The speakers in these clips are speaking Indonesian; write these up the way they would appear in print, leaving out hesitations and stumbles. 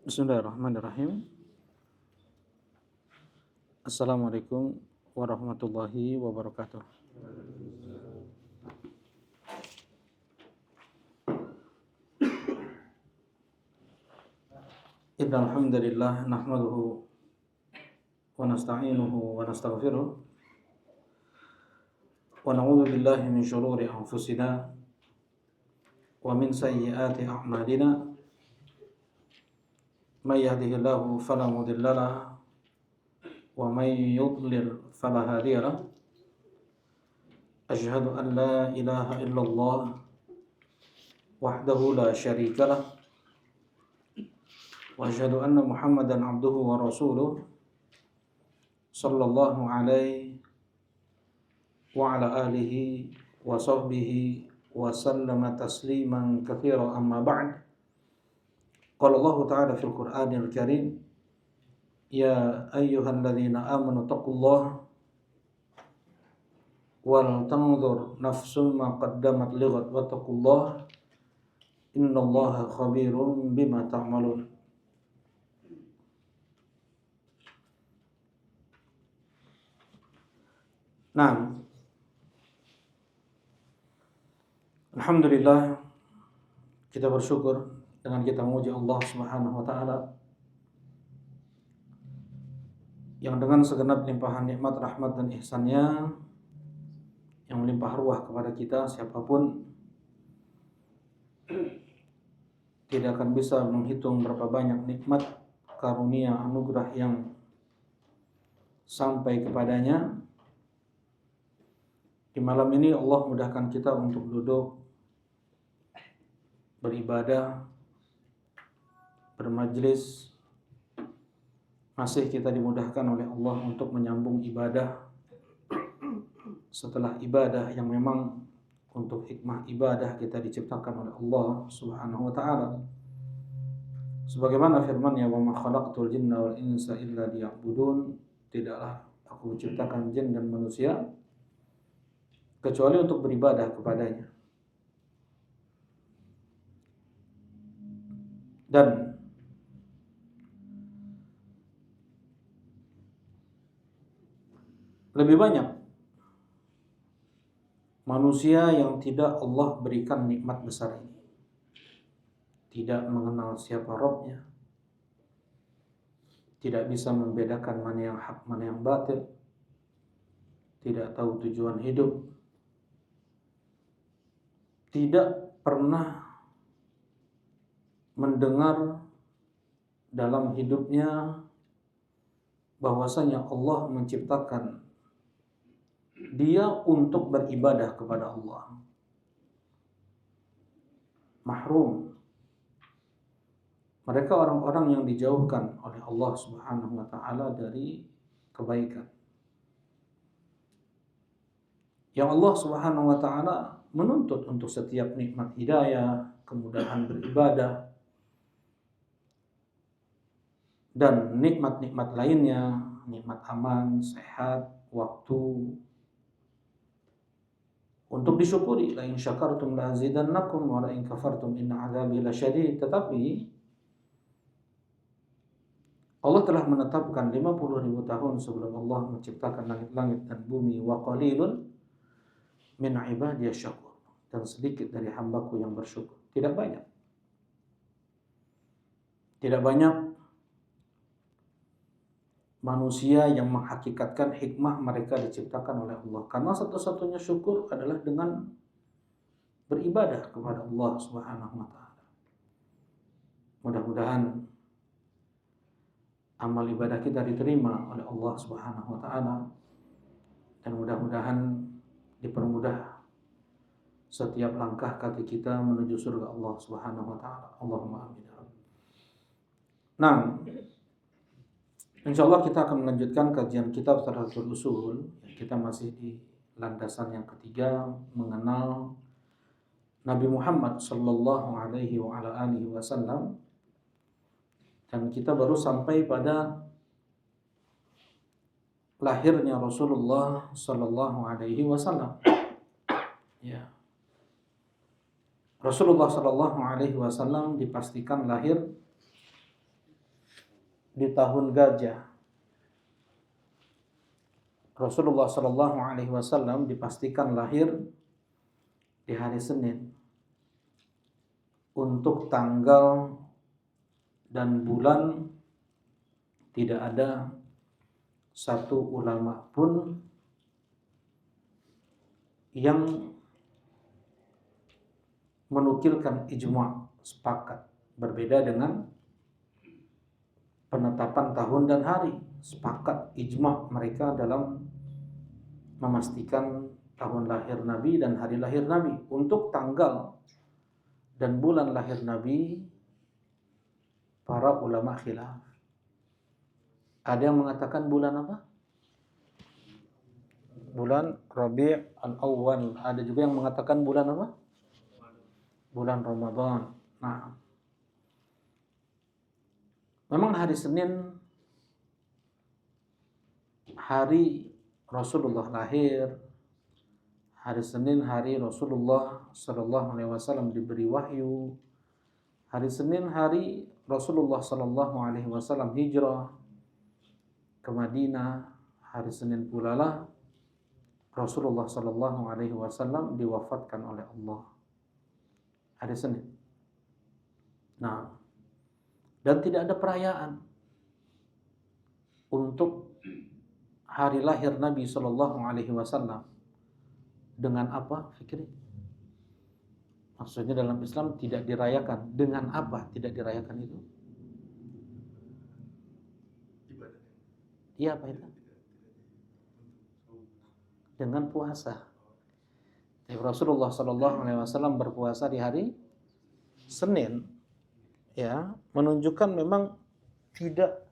Bismillahirrahmanirrahim. Assalamualaikum warahmatullahi wabarakatuh. Innal hamdalillah nahmaduhu wa nasta'inuhu wa nastaghfiruh wa na'udzu billahi min shururi anfusina wa min sayyiati a'malina. May yahdihillahu fala mudilla lahu wa may yudlil fala hadiya lahu. Asyhadu an la ilaha illallah wahdahu la syarika lahu wa asyhadu anna Muhammadan abduhu wa rasuluh sallallahu alaihi wa ala alihi wa sahbihi wa sallama tasliman katsira amma ba'd. Qala Allah ta'ala fil Qur'anil Karim, ya ayyuhalladzina amanu taqullaha wal tanzur nafsum ma qaddamat lighad wattaqullaha innallaha khabirum bima ta'malun. Nah, alhamdulillah, kita bersyukur dengan kita memuji Allah Subhanahu wa taala yang dengan segenap limpahan nikmat, rahmat dan ihsan-Nya yang melimpah ruah kepada kita, siapapun tidak akan bisa menghitung berapa banyak nikmat, karunia, anugerah yang sampai kepadanya. Di malam ini Allah mudahkan kita untuk duduk beribadah, bermajlis. Masih kita dimudahkan oleh Allah untuk menyambung ibadah setelah ibadah yang memang untuk hikmah ibadah kita diciptakan oleh Allah Subhanahu wa taala. Sebagaimana firman-Nya, wa ma khalaqtul jinna wal insa illa liya'budun, tidaklah aku menciptakan jin dan manusia kecuali untuk beribadah kepadanya. Dan lebih banyak manusia yang tidak Allah berikan nikmat besar ini, tidak mengenal siapa Rabb-nya, tidak bisa membedakan mana yang hak, mana yang batil, tidak tahu tujuan hidup, tidak pernah mendengar dalam hidupnya bahwasanya Allah menciptakan dia untuk beribadah kepada Allah. Mahrum. Mereka orang-orang yang dijauhkan oleh Allah Subhanahu wa taala dari kebaikan. Yang Allah Subhanahu wa taala menuntut untuk setiap nikmat hidayah, kemudahan beribadah, dan nikmat-nikmat lainnya, nikmat aman, sehat, waktu, untuk disyukuri. La in syakartum la azidannakum wa la in kafartum inna adzabi lasyadid. Tetapi Allah telah menetapkan 50.000 tahun sebelum Allah menciptakan langit-langit dan bumi, wa qalilun min ibadiyasy syakur, dan sedikit dari hambaku yang bersyukur. Tidak banyak. Tidak banyak manusia yang menghakikatkan hikmah mereka diciptakan oleh Allah. Karena satu-satunya syukur adalah dengan beribadah kepada Allah Subhanahu wa taala. Mudah-mudahan amal ibadah kita diterima oleh Allah Subhanahu wa taala, dan mudah-mudahan dipermudah setiap langkah kaki kita menuju surga Allah Subhanahu wa taala. Allahumma amin. Nah, insyaallah kita akan melanjutkan kajian kitab Sharhul Ushul. Kita masih di landasan yang ketiga, mengenal Nabi Muhammad sallallahu alaihi wa ala alihi wasallam. Dan kita baru sampai pada lahirnya Rasulullah sallallahu alaihi wasallam. Ya. Rasulullah sallallahu alaihi wasallam dipastikan lahir di tahun gajah. Rasulullah Shallallahu Alaihi Wasallam dipastikan lahir di hari Senin. Untuk tanggal dan bulan tidak ada satu ulama pun yang menukilkan ijma' sepakat. Berbeda dengan penetapan tahun dan hari, sepakat ijma' mereka dalam memastikan tahun lahir Nabi dan hari lahir Nabi. Untuk tanggal dan bulan lahir Nabi, para ulama khilaf. Ada yang mengatakan bulan apa? Bulan Rabi' al-Awwal. Ada juga yang mengatakan bulan apa? Bulan Ramadan. Nah, memang hari Senin hari Rasulullah lahir. Hari Senin hari Rasulullah Sallallahu Alaihi Wasallam diberi wahyu. Hari Senin hari Rasulullah Sallallahu Alaihi Wasallam hijrah ke Madinah. Hari Senin pula lah Rasulullah Sallallahu Alaihi Wasallam diwafatkan oleh Allah. Hari Senin. Nah, dan tidak ada perayaan untuk hari lahir Nabi Sallallahu Alaihi Wasallam. Dengan apa? Fikri. Maksudnya dalam Islam tidak dirayakan. Dengan apa tidak dirayakan itu? Ibadah. Iya, apa itu? Dengan puasa. Rasulullah Sallallahu Alaihi Wasallam berpuasa di hari Senin, ya, menunjukkan memang tidak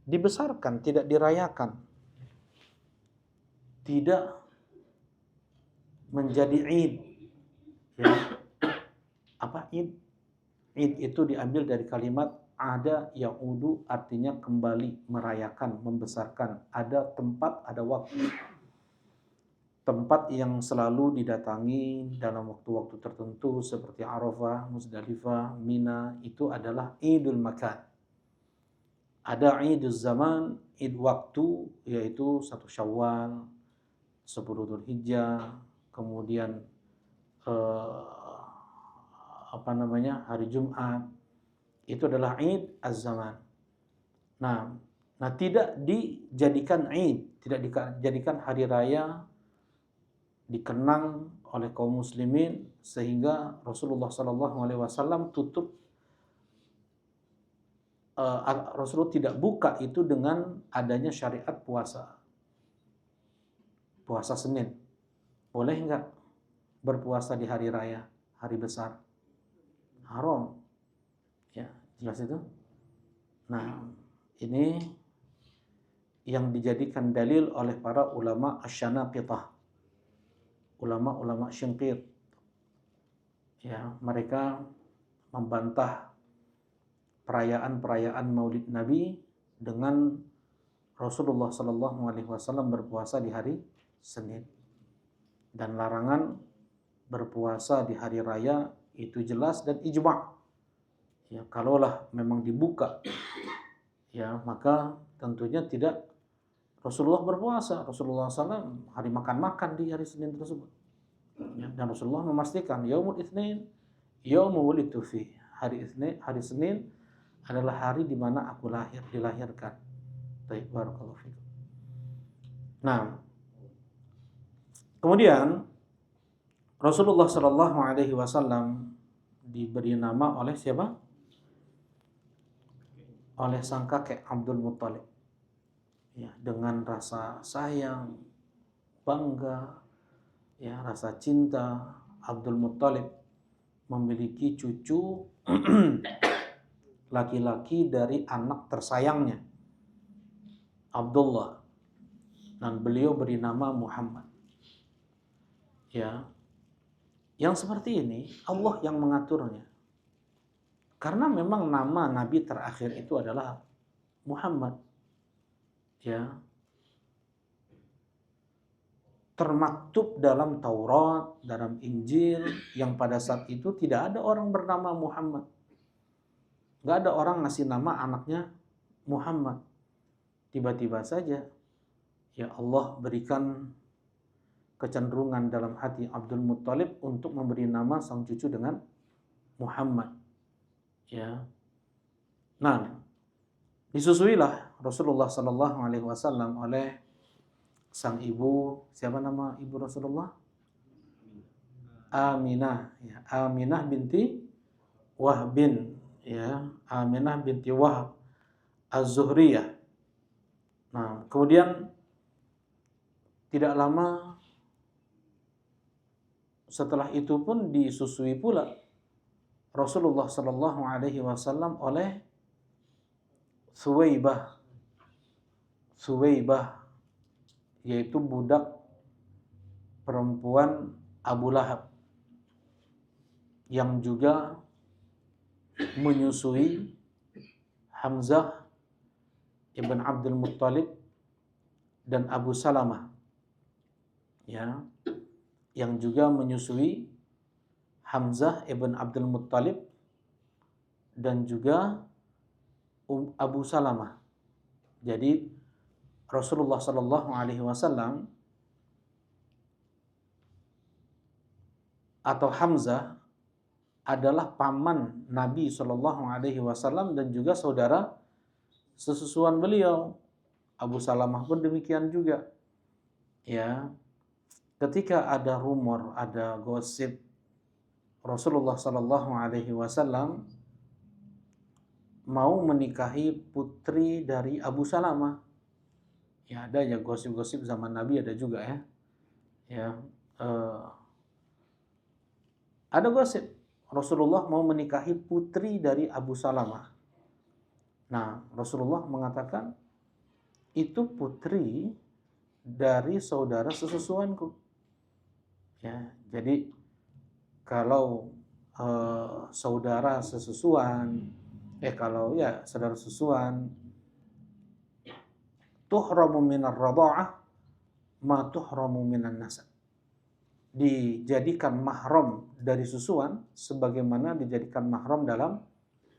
dibesarkan, tidak dirayakan, tidak menjadi Id. Ya. Apa Id? Id itu diambil dari kalimat ada ya'udu, artinya kembali, merayakan, membesarkan. Ada tempat, ada waktu. Tempat yang selalu didatangi dalam waktu-waktu tertentu seperti Arafah, Muzdalifah, Mina, itu adalah Idul Makan. Ada Idul Zaman, Id waktu, yaitu 1 Syawal, 10 Dzulhijjah, kemudian hari Jumat. Itu adalah Id Az-Zaman. Nah, tidak dijadikan Id, tidak dijadikan hari raya dikenang oleh kaum muslimin sehingga Rasulullah Sallallahu Alaihi Wasallam Rasulullah tidak buka itu dengan adanya syariat puasa Senin. Boleh enggak berpuasa di hari raya, hari besar? Haram. Ya, jelas itu. Nah, ini yang dijadikan dalil oleh para ulama asy-Syanaqidah. Ulama-ulama Syinqit. Ya, mereka membantah perayaan-perayaan Maulid Nabi dengan Rasulullah Sallallahu Alaihi Wasallam berpuasa di hari Senin. Dan larangan berpuasa di hari raya itu jelas dan ijma'. Ya, kalaulah memang dibuka, ya maka tentunya tidak Rasulullah berpuasa. Rasulullah SAW hari makan-makan di hari Senin tersebut. Ya, dan Rasulullah memastikan Yaumul Itsnin, Yaumul wulidtu fi. Hari Senin adalah hari di mana aku dilahirkan. Baik, barakallahu fikum. Nah, kemudian Rasulullah Shallallahu Alaihi Wasallam diberi nama oleh siapa? Oleh sang kakek Abdul Muttalib. Ya, dengan rasa sayang, bangga, ya, rasa cinta, Abdul Muttalib memiliki cucu laki-laki dari anak tersayangnya, Abdullah, dan beliau beri nama Muhammad. Ya, yang seperti ini Allah yang mengaturnya. Karena memang nama Nabi terakhir itu adalah Muhammad. Ya. Termaktub dalam Taurat, dalam Injil, yang pada saat itu tidak ada orang bernama Muhammad. Gak ada orang ngasih nama anaknya Muhammad. Tiba-tiba saja ya Allah berikan kecenderungan dalam hati Abdul Muttalib untuk memberi nama sang cucu dengan Muhammad. Ya. Nah, disusuilah Rasulullah Sallallahu Alaihi Wasallam oleh sang ibu. Siapa nama ibu Rasulullah? Aminah. Ya, Aminah binti Wahbin. Ya, Aminah binti Wahb Az-Zuhriyah. Nah, kemudian tidak lama setelah itu pun disusui pula Rasulullah Sallallahu Alaihi Wasallam oleh Suwaibah, yaitu budak perempuan Abu Lahab yang juga menyusui Hamzah ibn Abdul Muttalib dan Abu Salamah, ya, yang juga menyusui Hamzah ibn Abdul Muttalib dan juga Abu Salamah. Jadi Rasulullah Sallallahu Alaihi Wasallam atau Hamzah adalah paman Nabi Sallallahu Alaihi Wasallam dan juga saudara sesusuan beliau. Abu Salamah pun demikian juga. Ya, ketika ada rumor, ada gosip Rasulullah Sallallahu Alaihi Wasallam mau menikahi putri dari Abu Salamah. Ya, ada ya gosip-gosip zaman Nabi ada juga ya. Ya, ada gosip Rasulullah mau menikahi putri dari Abu Salamah. Nah, Rasulullah mengatakan itu putri dari saudara sesusuanku. Ya, jadi kalau saudara sesusuan, kalau ya saudara sesusuan, tuhramu minar radha'ah ma tuhramu minan nasab. Dijadikan mahram dari susuan sebagaimana dijadikan mahram dalam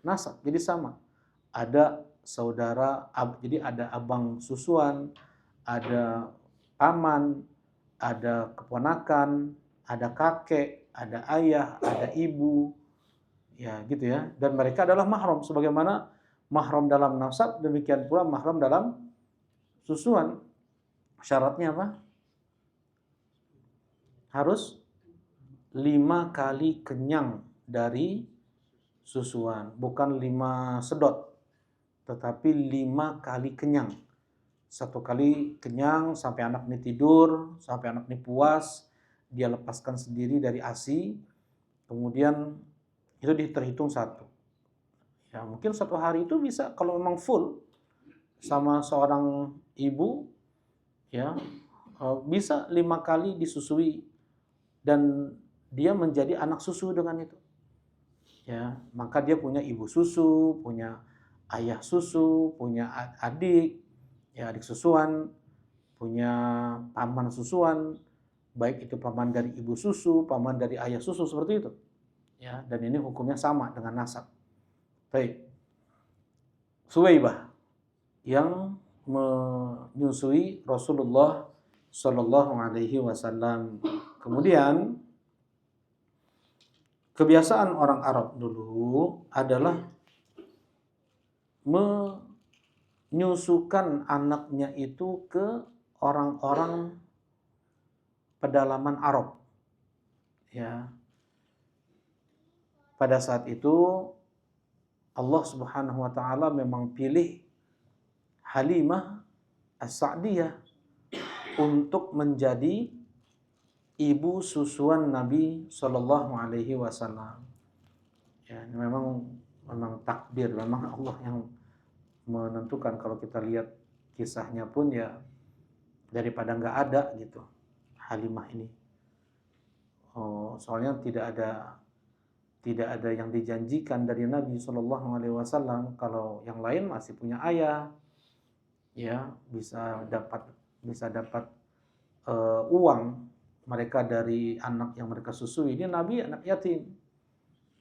nasab. Jadi sama. Ada saudara, jadi ada abang susuan, ada paman, ada keponakan, ada kakek, ada ayah, ada ibu, ya gitu ya. Dan mereka adalah mahram sebagaimana mahram dalam nasab, demikian pula mahram dalam susuan. Syaratnya apa? Harus 5 kali kenyang dari susuan, bukan 5 sedot, tetapi 5 kali kenyang. 1 kali kenyang sampai anak ini tidur, sampai anak ini puas, dia lepaskan sendiri dari ASI, kemudian itu terhitung 1. Ya, mungkin 1 hari itu bisa kalau memang full sama seorang ibu, ya bisa 5 kali disusui dan dia menjadi anak susu dengan itu. Ya, maka dia punya ibu susu, punya ayah susu, punya adik, ya adik susuan, punya paman susuan, baik itu paman dari ibu susu, paman dari ayah susu, seperti itu. Ya, dan ini hukumnya sama dengan nasab. Baik. Suwaibah yang menyusui Rasulullah Shallallahu Alaihi Wasallam. Kemudian kebiasaan orang Arab dulu adalah menyusukan anaknya itu ke orang-orang pedalaman Arab. Ya. Pada saat itu Allah Subhanahu wa taala memang pilih Halimah As-Sa'diyah untuk menjadi ibu susuan Nabi Shallallahu Alaihi Wasallam. Ya, ini memang takdir, memang Allah yang menentukan. Kalau kita lihat kisahnya pun ya daripada nggak ada gitu Halimah ini. Soalnya tidak ada yang dijanjikan dari Nabi Shallallahu Alaihi Wasallam. Kalau yang lain masih punya ayah, ya bisa dapat uang mereka dari anak yang mereka susui. Ini Nabi anak yatim.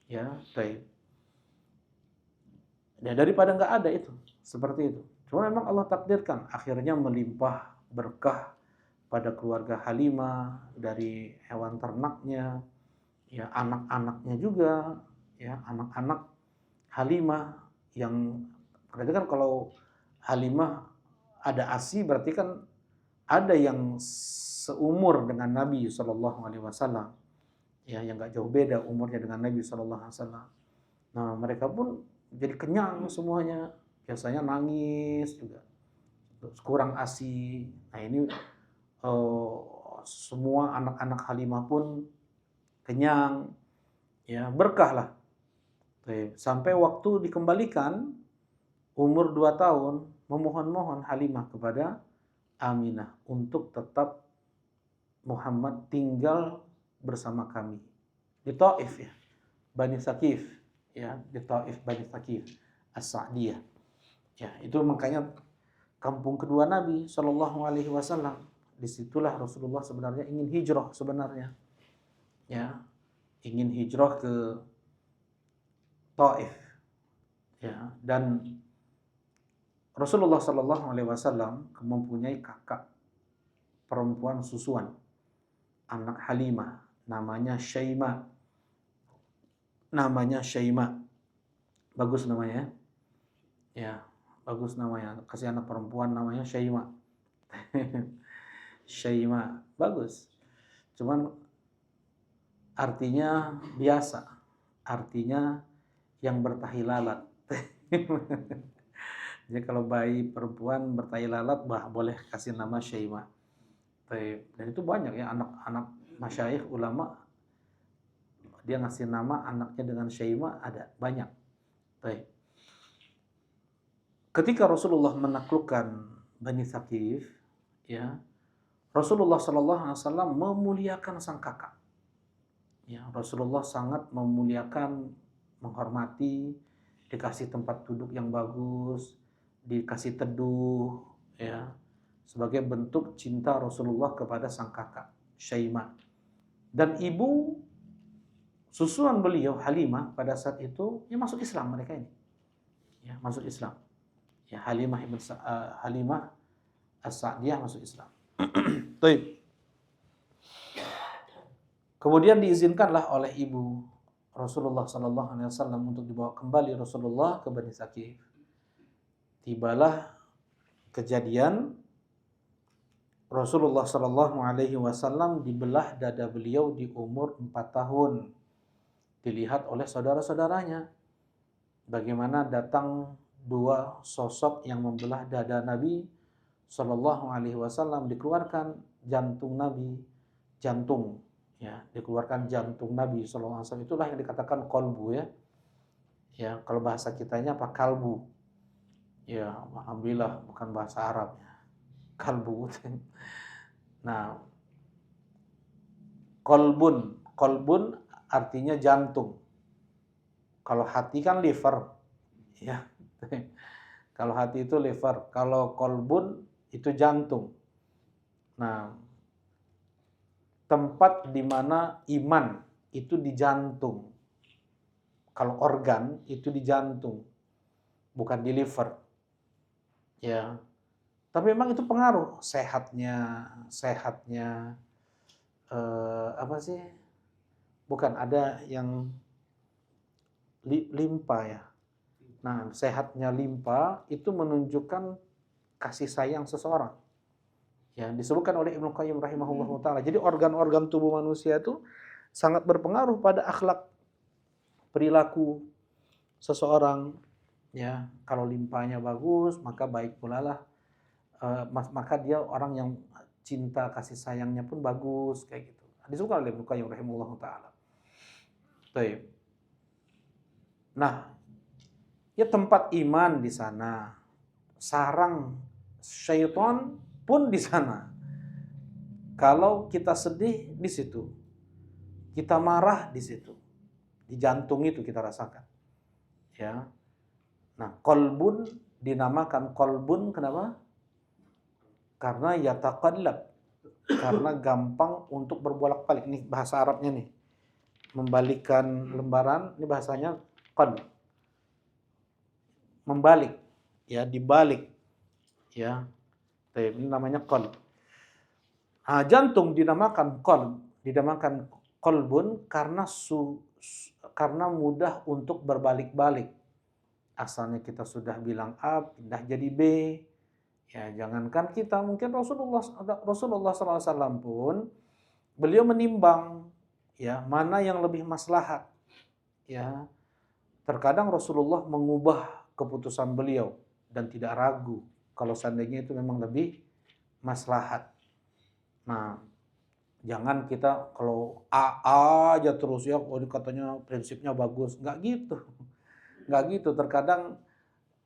Ya, baik. Ya daripada nggak ada itu, seperti itu. Cuma memang Allah takdirkan akhirnya melimpah berkah pada keluarga Halimah dari hewan ternaknya, ya anak-anaknya juga, ya anak-anak Halimah yang berarti kan kalau Halimah ada ASI berarti kan ada yang seumur dengan Nabi Shallallahu Alaihi Wasallam, ya yang nggak jauh beda umurnya dengan Nabi Shallallahu Alaihi Wasallam. Nah mereka pun jadi kenyang semuanya, biasanya nangis juga, kurang ASI. Nah ini semua anak-anak Halimah pun kenyang, ya berkah lah. Sampai waktu dikembalikan umur 2 tahun, memohon-mohon Halimah kepada Aminah untuk tetap Muhammad tinggal bersama kami di Taif, ya Bani Thaqif, ya di Taif Bani Thaqif As-Sa'diyah. Ya itu makanya kampung kedua Nabi Shallallahu Alaihi Wasallam. Disitulah Rasulullah sebenarnya ingin hijrah sebenarnya, ya ingin hijrah ke Taif, ya. Dan Rasulullah Shallallahu Alaihi Wasallam mempunyai kakak perempuan susuan anak Halimah, namanya Syaimah. Bagus namanya, ya bagus namanya. Kasih anak perempuan namanya Syaimah. Syaimah bagus. Cuman artinya biasa, artinya yang bertahi lalat. Jadi kalau bayi perempuan bertahi lalat, boleh kasih nama Syaimah. Dan itu banyak ya anak-anak masyayikh ulama, dia ngasih nama anaknya dengan Syaimah ada banyak. Ketika Rasulullah menaklukkan Bani Thaqif, ya Rasulullah Shallallahu Alaihi Wasallam memuliakan sang kakak. Ya Rasulullah sangat memuliakan, menghormati, dikasih tempat duduk yang bagus, dikasih teduh, ya sebagai bentuk cinta Rasulullah kepada sang kakak Syaimah. Dan ibu susuan beliau Halimah pada saat itu ya masuk Islam, mereka ini ya masuk Islam, ya Halimah As-Sa'diyah masuk Islam. Kemudian diizinkanlah oleh ibu Rasulullah Sallallahu Alaihi Wasallam untuk dibawa kembali Rasulullah ke Bani Thaqif. Tibalah kejadian Rasulullah Sallallahu Alaihi Wasallam dibelah dada beliau di umur 4 tahun. Dilihat oleh saudara-saudaranya bagaimana datang 2 sosok yang membelah dada Nabi Sallallahu Alaihi Wasallam, dikeluarkan jantung Nabi, dikeluarkan jantung Nabi Sallallahu Alaihi Wasallam. Itulah yang dikatakan kolbu, ya. Ya kalau bahasa kitanya apa, kalbu. Ya alhamdulillah bukan bahasa Arab, ya. Kalbu. Nah, kolbun artinya jantung. Kalau hati kan liver, ya. Kalau hati itu liver, kalau kolbun itu jantung. Nah, tempat di mana iman itu di jantung. Kalau organ itu di jantung, bukan di liver. Ya. Tapi memang itu pengaruh sehatnya apa sih? Bukan, ada yang limpa, ya. Nah, sehatnya limpa itu menunjukkan kasih sayang seseorang. Ya, disebutkan oleh Ibnu Qayyim rahimahullahu taala. Jadi organ-organ tubuh manusia itu sangat berpengaruh pada akhlak perilaku seseorang. Ya, kalau limpanya bagus, maka baik pula lah. Maka dia orang yang cinta kasih sayangnya pun bagus, kayak gitu. Disebutkan oleh Ibnu Qayyim rahimahullahu taala. Baik. Nah, ya tempat iman di sana, sarang syaitan pun di sana. Kalau kita sedih di situ, kita marah di situ, di jantung itu kita rasakan. Ya. Nah, kolbun dinamakan kolbun kenapa? Karena yataqallab, karena gampang untuk berbolak-balik. Ini bahasa Arabnya nih, membalikkan lembaran. Ini bahasanya qalb. membalik, ya, dibalik, ya. Ini namanya qalb. Jantung dinamakan qalbun karena mudah untuk berbalik-balik. Asalnya kita sudah bilang A, pindah jadi B. Ya, jangankan kita, mungkin Rasulullah SAW pun beliau menimbang, ya, mana yang lebih maslahat. Ya, terkadang Rasulullah mengubah keputusan beliau dan tidak ragu kalau seandainya itu memang lebih maslahat. Nah, jangan kita kalau A aja terus, ya, katanya prinsipnya bagus, nggak gitu. Nggak gitu, terkadang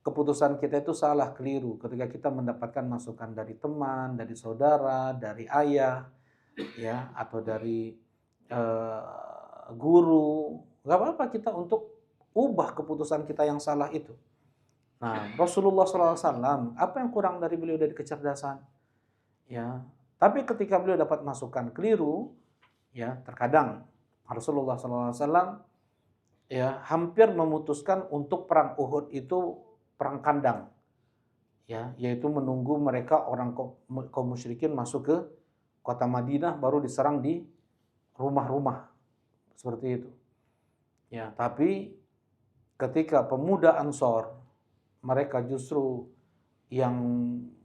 keputusan kita itu salah, keliru ketika kita mendapatkan masukan dari teman, dari saudara, dari ayah, ya, atau dari guru. Nggak apa-apa kita untuk ubah keputusan kita yang salah itu. Nah, Rasulullah SAW, apa yang kurang dari beliau dari kecerdasan? Ya, tapi ketika beliau dapat masukan keliru, ya, terkadang Rasulullah SAW, ya, hampir memutuskan untuk perang Uhud itu perang kandang, ya, yaitu menunggu mereka orang kaum musyrikin masuk ke kota Madinah baru diserang di rumah-rumah seperti itu. Ya, tapi ketika pemuda Ansor, mereka justru yang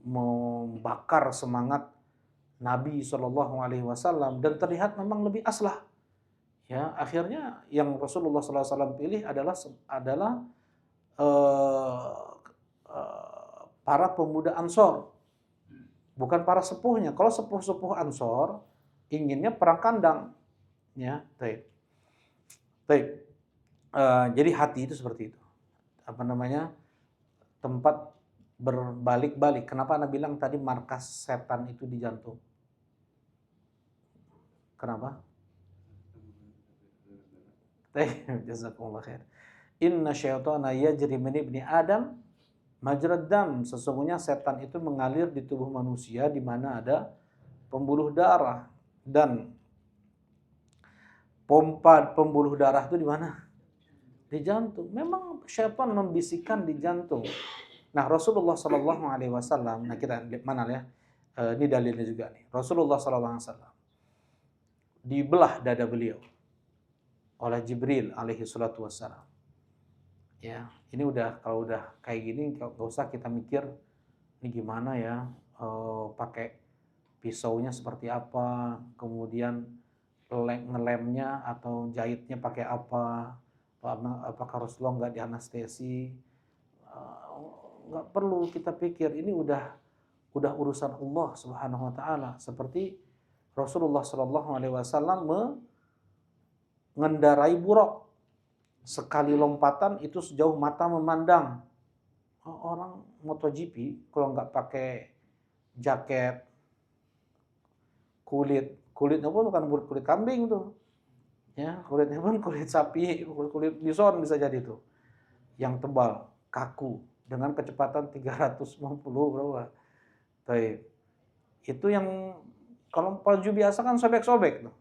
membakar semangat Nabi SAW dan terlihat memang lebih aslah. Ya, akhirnya yang Rasulullah SAW pilih adalah para pemuda Ansor, bukan para sepuhnya. Kalau sepuh-sepuh Ansor inginnya perang kandang, ya, baik. Jadi hati itu seperti itu. Apa namanya? Tempat berbalik-balik. Kenapa Anda bilang tadi markas setan itu di jantung? Kenapa? Jazakumullah khair. Inna syaitana yajri min ibni Adam majrad dam. Sesungguhnya setan itu mengalir di tubuh manusia di mana ada pembuluh darah, dan pompa pembuluh darah itu di mana? Di jantung. Memang syaitan membisikkan di jantung. Nah, Rasulullah SAW, nah kita lihat mana ya? Ini dalilnya juga nih. Rasulullah SAW dibelah dada beliau oleh Jibril alaihi salatu wassalam. Ya, ini kalau udah kayak gini nggak usah kita mikir ini gimana ya, pakai pisaunya seperti apa, kemudian ngelemnya atau jahitnya pakai apa, apakah Rasulullah nggak dianestesi. Nggak perlu kita pikir, ini udah urusan Allah Subhanahu wa taala. Seperti Rasulullah sallallahu alaihi wasallam mengendarai buruk. Sekali lompatan itu sejauh mata memandang. Orang MotoGP kalau nggak pakai jaket kulitnya pun bukan kulit kambing tuh. Ya, kulitnya pun kulit sapi, kulit bison bisa jadi tuh. Yang tebal, kaku, dengan kecepatan 350 berapa. Baik. Itu yang kalau baju biasa kan sobek-sobek tuh.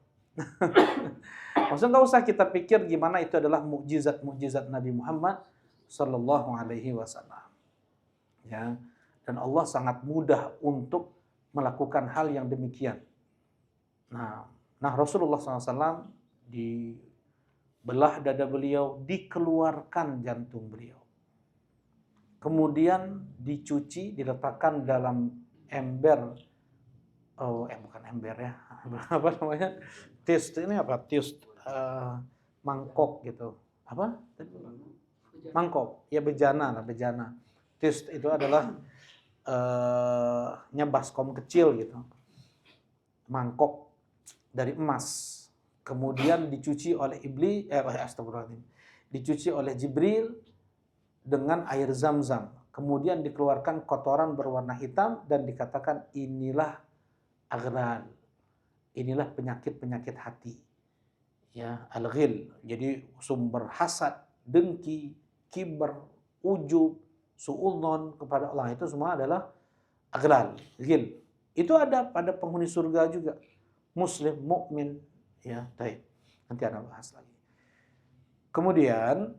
Maksudnya nggak usah kita pikir gimana itu adalah mukjizat Nabi Muhammad Sallallahu Alaihi Wasallam. Ya, dan Allah sangat mudah untuk melakukan hal yang demikian. Nah Rasulullah SAW dibelah dada beliau, dikeluarkan jantung beliau, kemudian dicuci, diletakkan dalam ember, bukan ember ya, apa namanya, ini apa, mangkok gitu, apa, mangkok, ya, bejana. Tist itu adalah baskom kecil gitu, mangkok dari emas, kemudian dicuci oleh dicuci oleh Jibril dengan air Zam-Zam, kemudian dikeluarkan kotoran berwarna hitam dan dikatakan inilah aghlal, inilah penyakit hati, ya, al-ghil, jadi sumber hasad, dengki, kiber, ujub, su'udzon kepada Allah, itu semua adalah aghlal, ghil. Itu ada pada penghuni surga juga, muslim, mukmin, ya, baik. Nanti Anda bahas lagi. Kemudian,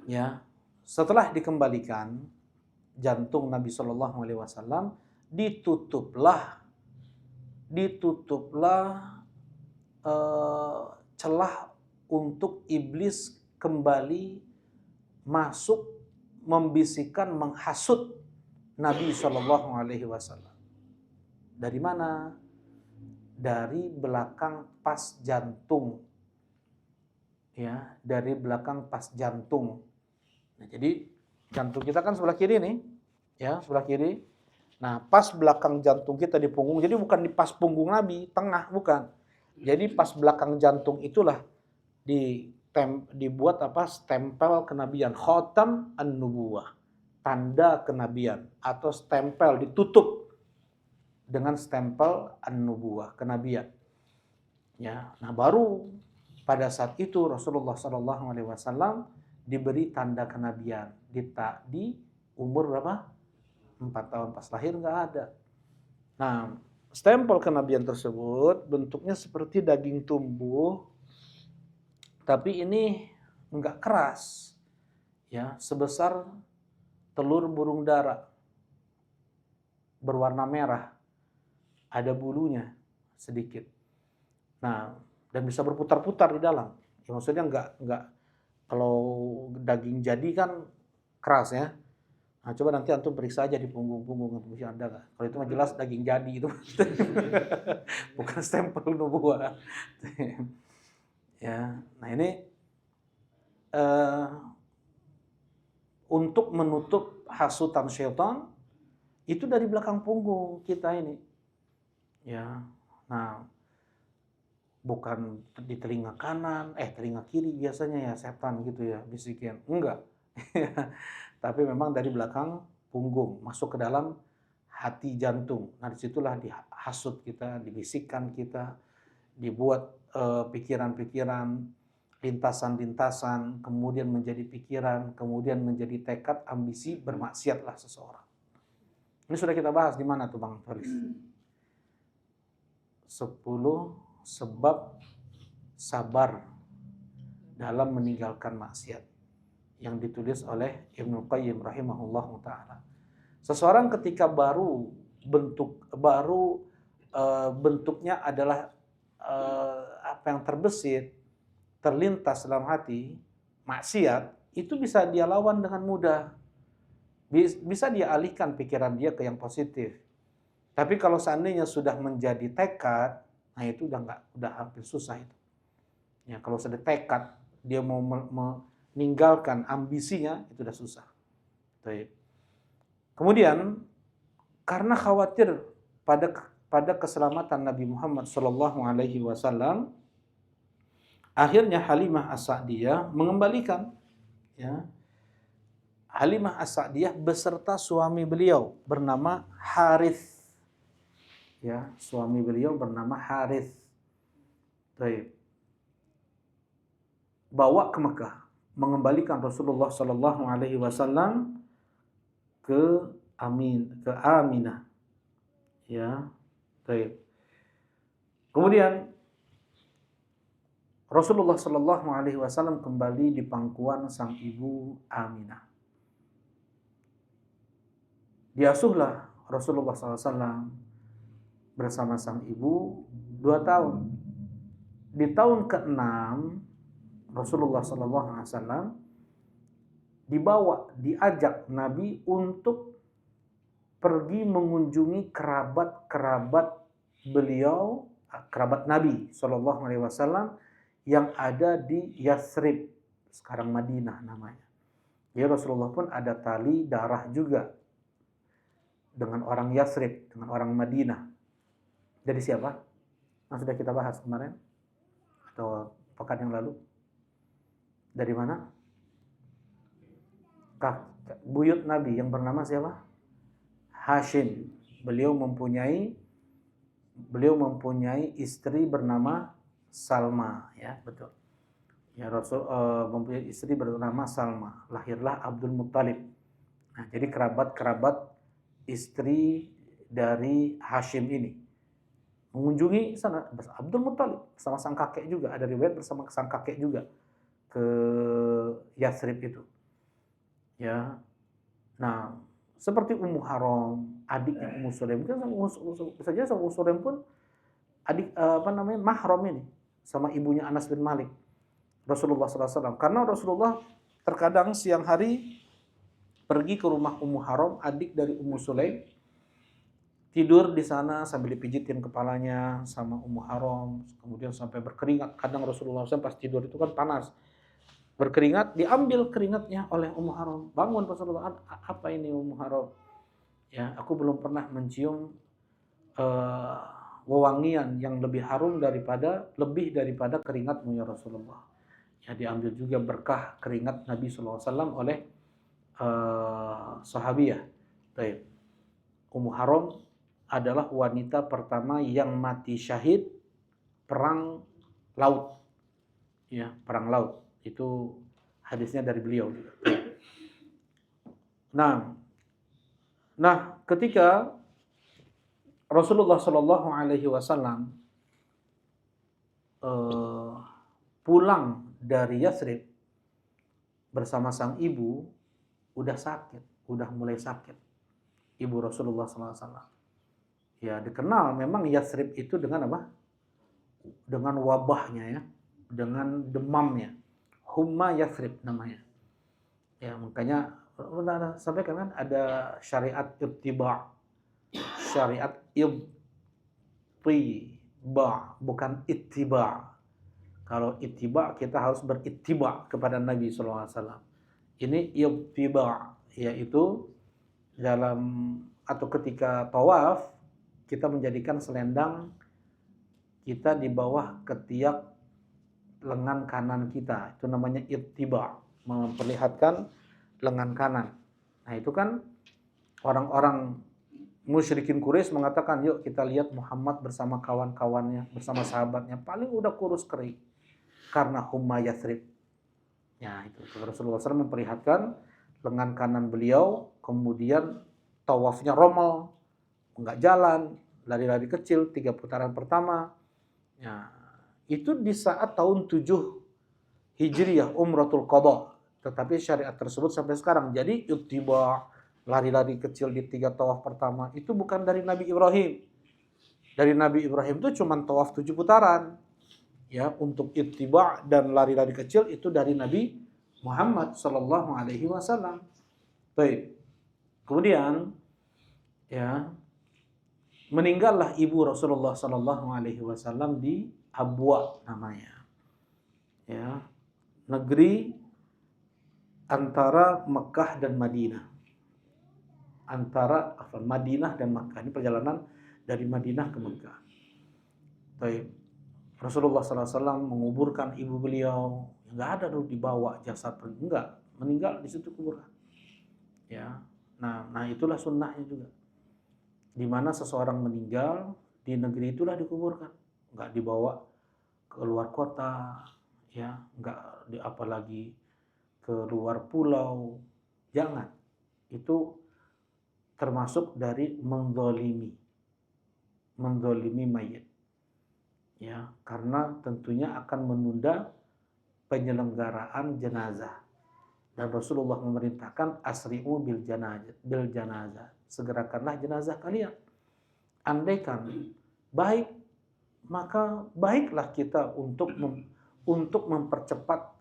ya, setelah dikembalikan jantung Nabi Shallallahu Alaihi Wasallam, ditutuplah celah untuk iblis kembali masuk, membisikkan, menghasut Nabi Shallallahu Alaihi Wasallam. Dari mana? Dari belakang pas jantung, ya, dari belakang pas jantung. Nah, jadi jantung kita kan sebelah kiri nih, ya, sebelah kiri. Nah, pas belakang jantung kita di punggung, jadi bukan di pas punggung Nabi, tengah, bukan. Jadi pas belakang jantung itulah dibuat stempel kenabian, khotam an-nubuwah, tanda kenabian, atau stempel, ditutup dengan stempel an-nubuwah, kenabian. Ya, nah baru pada saat itu Rasulullah Shallallahu Alaihi Wasallam diberi tanda kenabian di umur berapa? 4 tahun, pas lahir nggak ada. Nah, stempel kenabian tersebut bentuknya seperti daging tumbuh, tapi ini nggak keras, ya, sebesar telur burung dara, berwarna merah, ada bulunya sedikit. Nah, dan bisa berputar-putar di dalam. Ya, maksudnya nggak kalau daging jadi kan keras ya. Nah, coba nanti antum periksa aja di punggung-punggung masih ada nggak. Kalau itu mah jelas daging jadi itu. Bukan stempel nubuah. Ya, nah ini untuk menutup hasutan syaitan itu dari belakang punggung kita ini. Ya. Nah, bukan di telinga kanan, telinga kiri biasanya ya setan gitu ya, bisikin. Enggak. Tapi memang dari belakang punggung, masuk ke dalam hati jantung. Nah, disitulah dihasut kita, dibisikkan kita, dibuat pikiran-pikiran, lintasan-lintasan, kemudian menjadi pikiran, kemudian menjadi tekad, ambisi, bermaksiatlah seseorang. Ini sudah kita bahas di mana tuh Bang Faris? 10 sebab sabar dalam meninggalkan maksiat yang ditulis oleh Ibnu Qayyim rahimahullah ta'ala. Seseorang ketika bentuknya adalah apa yang terbesit, terlintas dalam hati, maksiat, itu bisa dia lawan dengan mudah. Bisa dia alihkan pikiran dia ke yang positif. Tapi kalau seandainya sudah menjadi tekad, nah itu udah hampir susah itu. Ya, kalau sudah tekad dia mau meninggalkan ambisinya, itu udah susah. Baik. Kemudian karena khawatir pada keselamatan Nabi Muhammad sallallahu alaihi wasallam, akhirnya Halimah As-Sa'diyah mengembalikan, ya. Halimah As-Sa'diyah beserta suami beliau bernama Harith. Ya, suami beliau bernama Harith. Baik. Bawa ke Mekah, mengembalikan Rasulullah sallallahu alaihi wasallam ke Aminah. Ya. Baik. Kemudian Rasulullah sallallahu alaihi wasallam kembali di pangkuan sang ibu Aminah. Diasuhlah Rasulullah SAW bersama sang ibu 2 tahun. Di tahun ke-6 Rasulullah SAW diajak Nabi untuk pergi mengunjungi kerabat beliau, kerabat Nabi SAW yang ada di Yathrib, sekarang Madinah namanya. Ya, Rasulullah pun ada tali darah juga dengan orang Yathrib, dengan orang Madinah. Dari siapa? Yang sudah kita bahas kemarin atau pekan yang lalu. Dari mana? Buyut Nabi yang bernama siapa? Hashim. Beliau mempunyai istri bernama Salma, ya, betul. Ya, Rasul mempunyai istri bernama Salma. Lahirlah Abdul Muttalib. Nah, jadi kerabat istri dari Hashim ini mengunjungi sana Abdul Muttalib bersama sang kakek juga, ada riwayat bersama sang kakek juga ke Yathrib itu. Ya. Nah, seperti Ummu Haram, adiknya Ummu Sulaim, kan saja Ummu Sulaim pun mahram ini sama ibunya Anas bin Malik, Rasulullah SAW. Karena Rasulullah terkadang siang hari pergi ke rumah Ummu Haram, adik dari Ummu Sulaim, tidur di sana sambil dipijitin kepalanya sama Ummu Haram, kemudian sampai berkeringat. Kadang Rasulullah SAW pas tidur itu kan panas, berkeringat, diambil keringatnya oleh Ummu Haram. Bangun Rasulullah, apa ini Ummu Haram? Ya, aku belum pernah mencium wewangian yang lebih harum lebih daripada keringatmu ya Rasulullah. Ya, diambil juga berkah keringat Nabi SAW oleh sahabiyah. Baik. Ummu Haram adalah wanita pertama yang mati syahid perang laut. Ya, perang laut. Itu hadisnya dari beliau juga. Nah, ketika Rasulullah Shallallahu Alaihi Wasallam pulang dari Yathrib bersama sang ibu, udah mulai sakit. Ibu Rasulullah SAW. Ya, dikenal memang Yathrib itu dengan apa? Dengan wabahnya ya, dengan demamnya. Humma Yathrib namanya. Ya, makanya sampaikan kan ada syariat ittiba. Syariat ittiba, bukan ittiba. Kalau ittiba kita harus berittiba kepada Nabi SAW. Ini ittiba, yaitu dalam atau ketika tawaf kita menjadikan selendang kita di bawah ketiak lengan kanan kita. Itu namanya ittiba, memperlihatkan lengan kanan. Nah, itu kan orang-orang musyrikin Quraisy mengatakan, yuk kita lihat Muhammad bersama kawan-kawannya, bersama sahabatnya, paling udah kurus kering karena humma Yathrib. Ya, itu Rasulullah SAW memperlihatkan lengan kanan beliau, kemudian tawafnya romal, nggak jalan, lari-lari kecil, 3 putaran pertama. Ya, itu di saat tahun 7 Hijriyah, Umratul Qadha. Tetapi syariat tersebut sampai sekarang. Jadi ittiba, lari-lari kecil di 3 tawaf pertama, itu bukan dari Nabi Ibrahim. Dari Nabi Ibrahim itu cuma tawaf 7 putaran. Ya, untuk ittiba dan lari-lari kecil itu dari Nabi Muhammad sallallahu alaihi wasallam. Baik. Kemudian ya, meninggallah ibu Rasulullah sallallahu alaihi wasallam di Abwa namanya. Ya, negeri antara Mekah dan Madinah. Antara Madinah dan Mekah. Ini perjalanan dari Madinah ke Mekah. Baik. Rasulullah SAW menguburkan ibu beliau, nggak ada dulu dibawa jasad, enggak, meninggal di situ kuburan. Ya, nah itulah sunnahnya juga. Di mana seseorang meninggal di negeri itulah dikuburkan, nggak dibawa ke luar kota, ya, nggak apalagi ke luar pulau, jangan. Itu termasuk dari menzalimi mayit. Ya, karena tentunya akan menunda penyelenggaraan jenazah. Dan Rasulullah memerintahkan asri'u bil janazah. Segerakanlah jenazah kalian. Andaikan baik, maka baiklah kita untuk mempercepat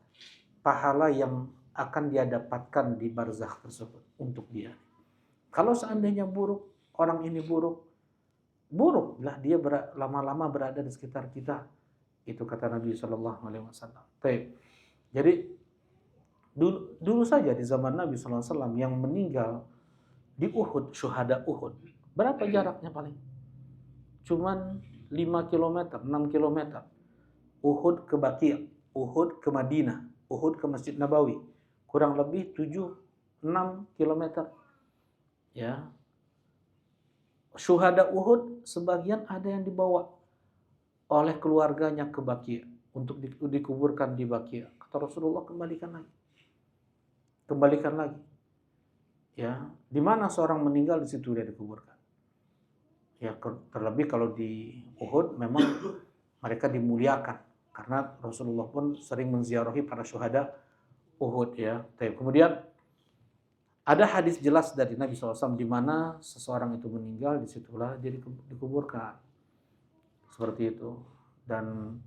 pahala yang akan dia dapatkan di barzakh tersebut untuk dia. Kalau seandainya buruk, orang ini buruklah dia lama-lama berada di sekitar kita. Itu kata Nabi Shallallahu Alaihi Wasallam. Jadi dulu saja di zaman Nabi Shallallahu Alaihi Wasallam yang meninggal di Uhud, syuhada Uhud, berapa jaraknya paling? Cuman 5 km, 6 km. Uhud ke Baqi', Uhud ke Madinah, Uhud ke Masjid Nabawi, kurang lebih 7-6 km. Ya. Syuhada Uhud sebagian ada yang dibawa oleh keluarganya ke Baqi' untuk dikuburkan di Baqi'. Kata Rasulullah, kembalikan lagi. Ya, di mana seorang meninggal di situ dia dikuburkan. Ya, terlebih kalau di Uhud memang mereka dimuliakan karena Rasulullah pun sering menziarahi para syuhada Uhud ya. Kemudian Ada hadis jelas dari Nabi SAW di mana seseorang itu meninggal, disitulah dia dikuburkan. Seperti itu. Dan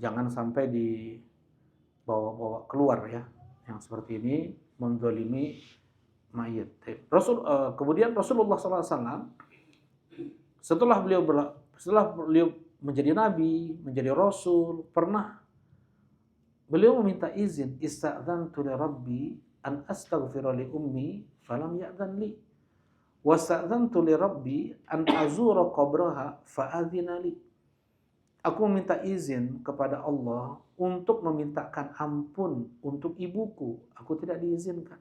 jangan sampai dibawa-bawa keluar ya. Yang seperti ini menzalimi mayit. Kemudian Rasulullah SAW setelah beliau menjadi nabi, menjadi rasul, pernah beliau meminta izin, istadzantu li rabbi an astaghfira li ummi falam ya'dzan li wastadzantu li rabbi an azura qabraha fa'adzina li. Aku meminta izin kepada Allah untuk memintakan ampun untuk ibuku, aku tidak diizinkan.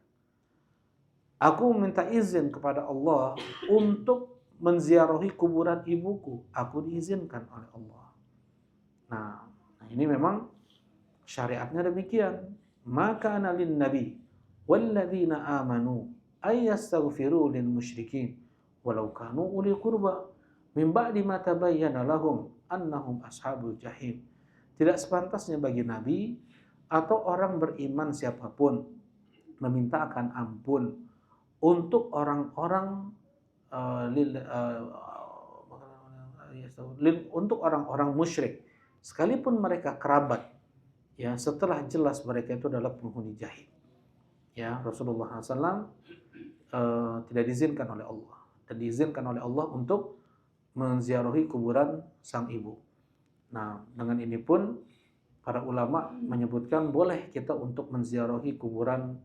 Aku meminta izin kepada Allah untuk menziarahi kuburan ibuku, aku diizinkan oleh Allah. Nah, ini memang syariatnya demikian. Maka analin nabi walladzina amanu ayyastaghfiru lil musyrikin walau kanu uli qurba min ba'di ma tabayyana lahum annahum ashabul jahim. Tidak sepantasnya bagi nabi atau orang beriman siapapun memintakan ampun untuk orang-orang untuk orang-orang musyrik sekalipun mereka kerabat, ya, setelah jelas mereka itu adalah penghuni jahim. Ya, Rasulullah SAW tidak diizinkan oleh Allah dan diizinkan oleh Allah untuk menziarahi kuburan sang ibu. Nah, dengan ini pun para ulama menyebutkan boleh kita untuk menziarahi kuburan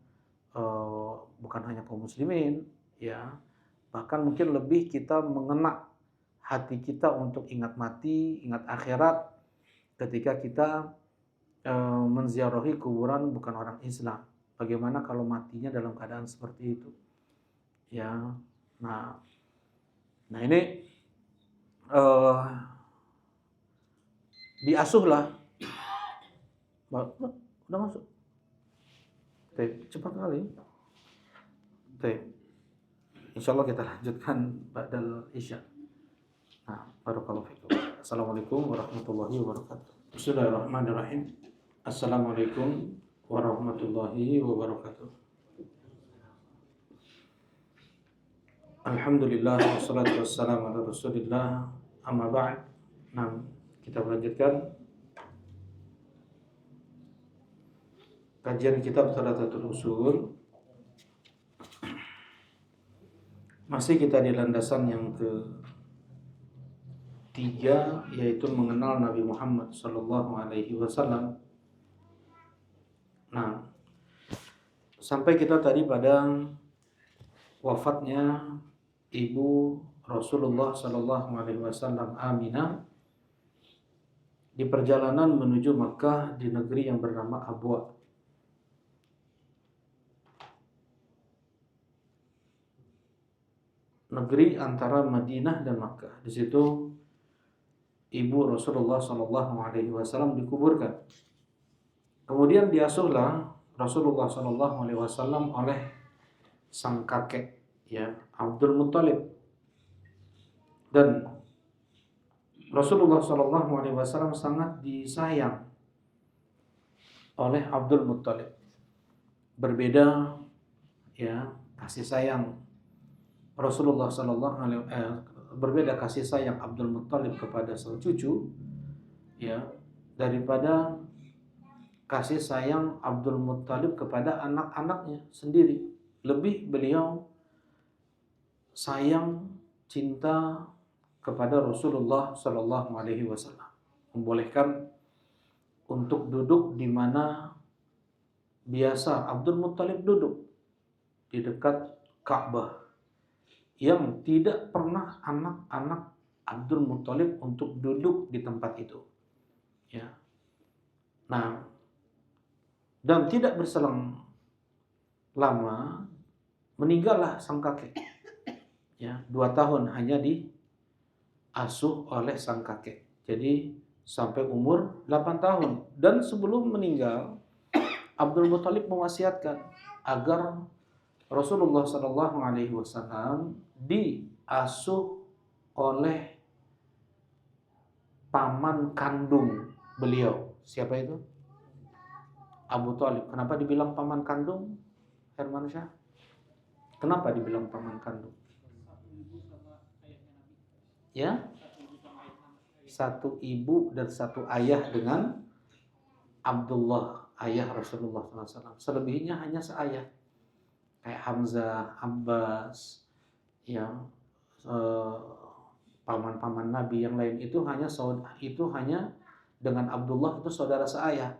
bukan hanya kaum muslimin, ya, bahkan mungkin lebih kita mengena hati kita untuk ingat mati, ingat akhirat ketika kita menziarahi kuburan bukan orang Islam. Bagaimana kalau matinya dalam keadaan seperti itu? Ya, nah ini diasuhlah. Udah masuk. Cepat kali. Insyaallah kita lanjutkan ba'dal isya. Nah, barakallahu fikum. Assalamualaikum warahmatullahi wabarakatuh. Bismillahirrahmanirrahim. Assalamualaikum warahmatullahi wabarakatuh. Alhamdulillah wassalatu wassalamu ala Rasulillah. Amma ba'd. Nah, kita melanjutkan kajian kitab Thalathatul Usul. Masih kita di landasan yang ketiga, yaitu mengenal Nabi Muhammad sallallahu alaihi wasallam. Nah, sampai kita tadi pada wafatnya ibu Rasulullah sallallahu alaihi wasallam, Aminah, di perjalanan menuju Makkah di negeri yang bernama Abwa. Negeri antara Madinah dan Makkah. Di situ ibu Rasulullah sallallahu alaihi wasallam dikuburkan. Kemudian diasuhlah Rasulullah sallallahu alaihi wasallam oleh sang kakek, ya, Abdul Muttalib. Dan Rasulullah sallallahu alaihi wasallam sangat disayang oleh Abdul Muttalib. Berbeda, ya, kasih sayang Rasulullah sallallahu alaihi berbeda kasih sayang Abdul Muttalib kepada sang cucu, ya, daripada kasih sayang Abdul Muttalib kepada anak-anaknya sendiri. Lebih beliau sayang, cinta kepada Rasulullah sallallahu alaihi wasallam. Membolehkan untuk duduk di mana biasa Abdul Muttalib duduk, di dekat Ka'bah, yang tidak pernah anak-anak Abdul Muttalib untuk duduk di tempat itu, ya. Nah, dan tidak berselang lama meninggallah sang kakek, ya. 2 tahun hanya diasuh oleh sang kakek, jadi sampai umur 8 tahun. Dan sebelum meninggal, Abdul Muttalib mewasiatkan agar Rasulullah sallallahu alaihi wasallam diasuh oleh paman kandung beliau. Siapa itu? Abu Thalib. Kenapa dibilang paman kandung? Hermansyah? Kenapa dibilang paman kandung? Ya, satu ibu dan satu ayah dengan Abdullah, ayah Rasulullah SAW. Selebihnya hanya seayah, kayak Hamzah, Abbas, ya, paman-paman Nabi yang lain itu hanya dengan Abdullah itu saudara seayah.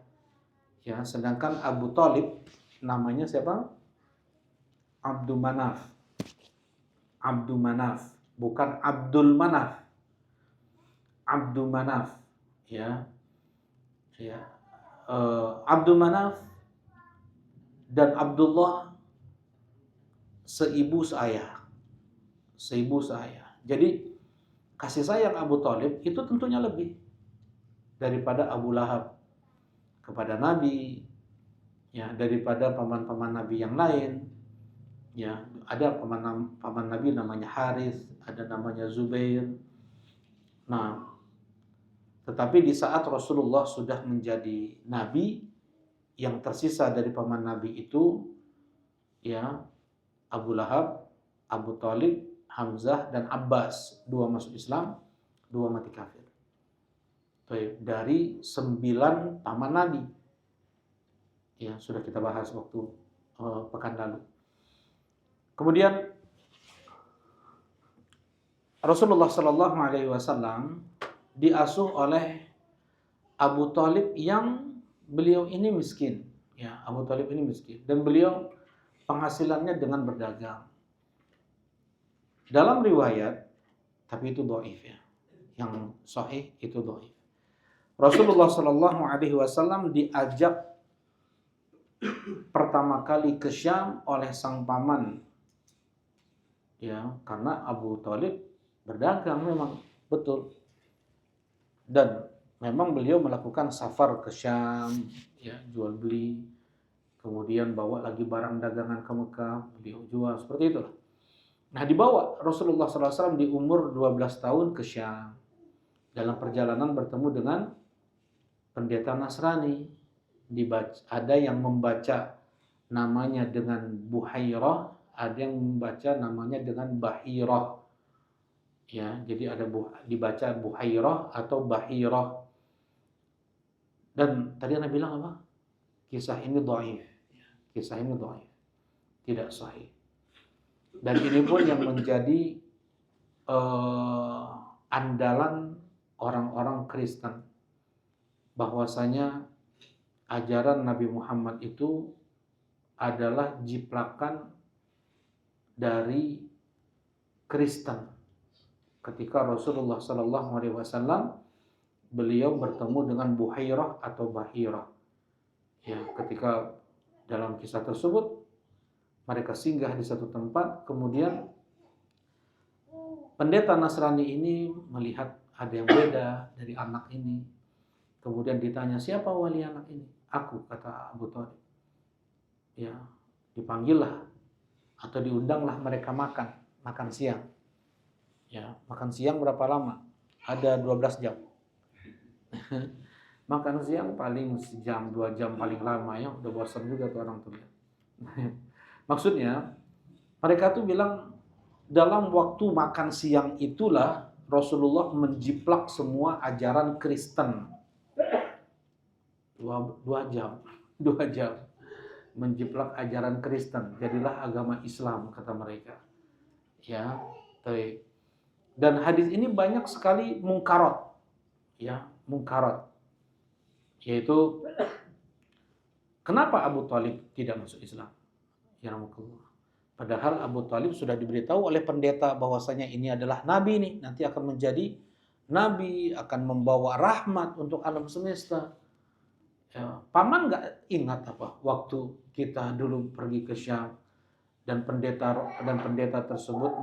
Ya, sedangkan Abu Thalib namanya siapa? Abdul Manaf. Abdul Manaf, bukan Abdul Manaf. Abdul Manaf, ya. Ya. Abdul Manaf dan Abdullah seibu seayah. Seibu seayah. Jadi kasih sayang Abu Thalib itu tentunya lebih daripada Abu Lahab kepada Nabi, ya, daripada paman-paman Nabi yang lain. Ya, ada paman Nabi namanya Harith, ada namanya Zubair. Nah, tetapi di saat Rasulullah sudah menjadi Nabi, yang tersisa dari paman Nabi itu, ya, Abu Lahab, Abu Thalib, Hamzah, dan Abbas. 2 masuk Islam, 2 mati kafir. Dari 9 paman Nabi. Ya, sudah kita bahas waktu pekan lalu. Kemudian Rasulullah Shallallahu Alaihi Wasallam diasuh oleh Abu Thalib yang beliau ini miskin, ya, Abu Thalib ini miskin, dan beliau penghasilannya dengan berdagang. Dalam riwayat, tapi itu dhaif, ya, yang sahih itu dhaif. Rasulullah Shallallahu Alaihi Wasallam diajak pertama kali ke Syam oleh sang paman, ya, karena Abu Thalib berdagang memang betul, dan memang beliau melakukan safar ke Syam, ya, jual beli, kemudian bawa lagi barang dagangan ke Mekah, beliau jual, seperti itulah. Nah, dibawa Rasulullah SAW di umur 12 tahun ke Syam. Dalam perjalanan bertemu dengan pendeta Nasrani. Ada yang membaca namanya dengan Buhairah, ada yang membaca namanya dengan Bahirah. Ya, jadi ada dibaca Buhairah atau Bahirah. Dan tadi Anda bilang apa? Kisah ini dhaif. Kisah ini dhaif. Tidak sahih. Dan ini pun yang menjadi andalan orang-orang Kristen, bahwasanya ajaran Nabi Muhammad itu adalah jiplakan dari Kristen. Ketika Rasulullah SAW beliau bertemu dengan Buhairah atau Bahirah, ya, ketika dalam kisah tersebut mereka singgah di satu tempat, kemudian pendeta Nasrani ini melihat ada yang beda dari anak ini. Kemudian ditanya, siapa wali anak ini? Aku, kata Abu Thalib. Ya, dipanggillah atau diundanglah mereka makan siang. Ya, makan siang berapa lama? Ada 12 jam. Makan siang paling sejam, 2 jam paling lama, ya. Udah bosan juga tuh orang tuh. Maksudnya, mereka tuh bilang dalam waktu makan siang itulah Rasulullah menjiplak semua ajaran Kristen. 2 jam. 2 jam. Menjiplak ajaran Kristen. Jadilah agama Islam, kata mereka. Ya, dan hadis ini banyak sekali mungkarat. Ya, mungkarat. Yaitu, kenapa Abu Thalib tidak masuk Islam? Ya, padahal Abu Thalib sudah diberitahu oleh pendeta bahwasanya ini adalah nabi nih, nanti akan menjadi nabi, akan membawa rahmat untuk alam semesta. Ya, paman nggak ingat apa waktu kita dulu pergi ke Syam dan pendeta tersebut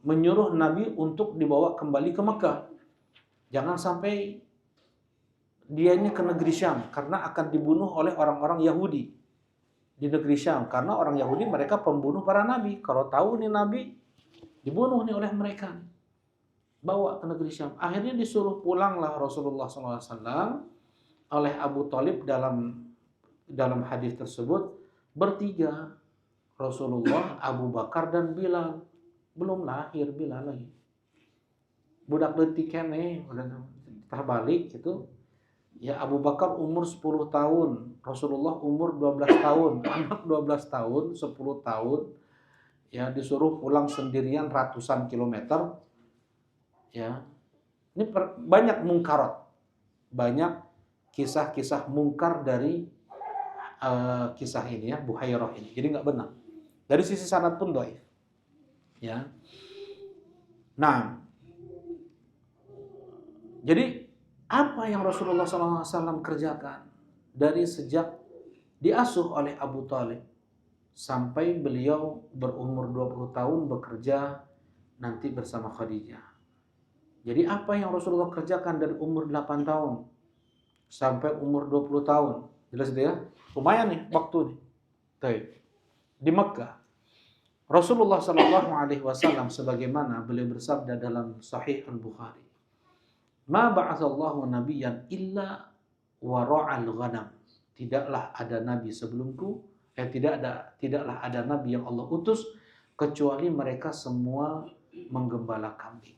menyuruh Nabi untuk dibawa kembali ke Mekah. Jangan sampai dia ini ke negeri Syam, karena akan dibunuh oleh orang-orang Yahudi di negeri Syam. Karena orang Yahudi mereka pembunuh para nabi. Kalau tahu nih nabi, dibunuh nih oleh mereka. Bawa ke negeri Syam. Akhirnya disuruh pulanglah Rasulullah SAW oleh Abu Thalib dalam hadis tersebut bertiga, Rasulullah, Abu Bakar dan Bilal. Belum lahir Bilal lagi. Budak leutik keneh udah balik gitu. Ya Abu Bakar umur 10 tahun, Rasulullah umur 12 tahun. Anak 12 tahun, 10 tahun ya disuruh pulang sendirian ratusan kilometer ya. Ini banyak mungkarat. Banyak kisah-kisah mungkar dari kisah ini ya, Buhairah ini. Jadi nggak benar. Dari sisi sanad pun dhaif. Ya. Nah, jadi apa yang Rasulullah SAW kerjakan dari sejak diasuh oleh Abu Thalib sampai beliau berumur 20 tahun bekerja nanti bersama Khadijah. Jadi apa yang Rasulullah kerjakan dari umur 8 tahun sampai umur 20 tahun. Jelas itu ya? Lumayan nih waktu nih. Baik. Di Mekah. Rasulullah sallallahu alaihi wasallam sebagaimana beliau bersabda dalam Sahih Al-Bukhari. Ma ba'atsallahu nabiyyan illa wa ra'al ghanam. Tidaklah ada nabi sebelumku, tidaklah ada nabi yang Allah utus kecuali mereka semua menggembala kambing.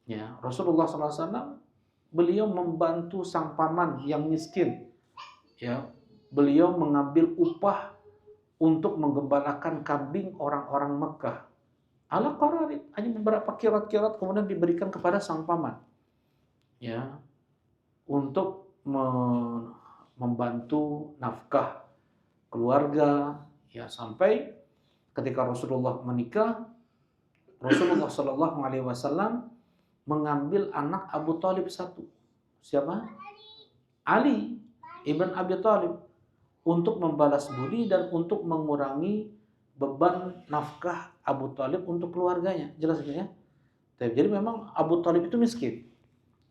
Ya, Rasulullah sallallahu alaihi wasallam beliau membantu sang paman yang miskin. Ya, beliau mengambil upah untuk menggembalakan kambing orang-orang Mekah. Ala qararit, hanya beberapa kirat-kirat kemudian diberikan kepada sang paman. Ya, untuk membantu nafkah keluarga ya sampai ketika Rasulullah menikah, Rasulullah Shallallahu alaihi wasallam mengambil anak Abu Thalib satu. Siapa? Ali ibn Abi Thalib, untuk membalas budi dan untuk mengurangi beban nafkah Abu Thalib untuk keluarganya. Jelas ini ya. Jadi memang Abu Thalib itu miskin.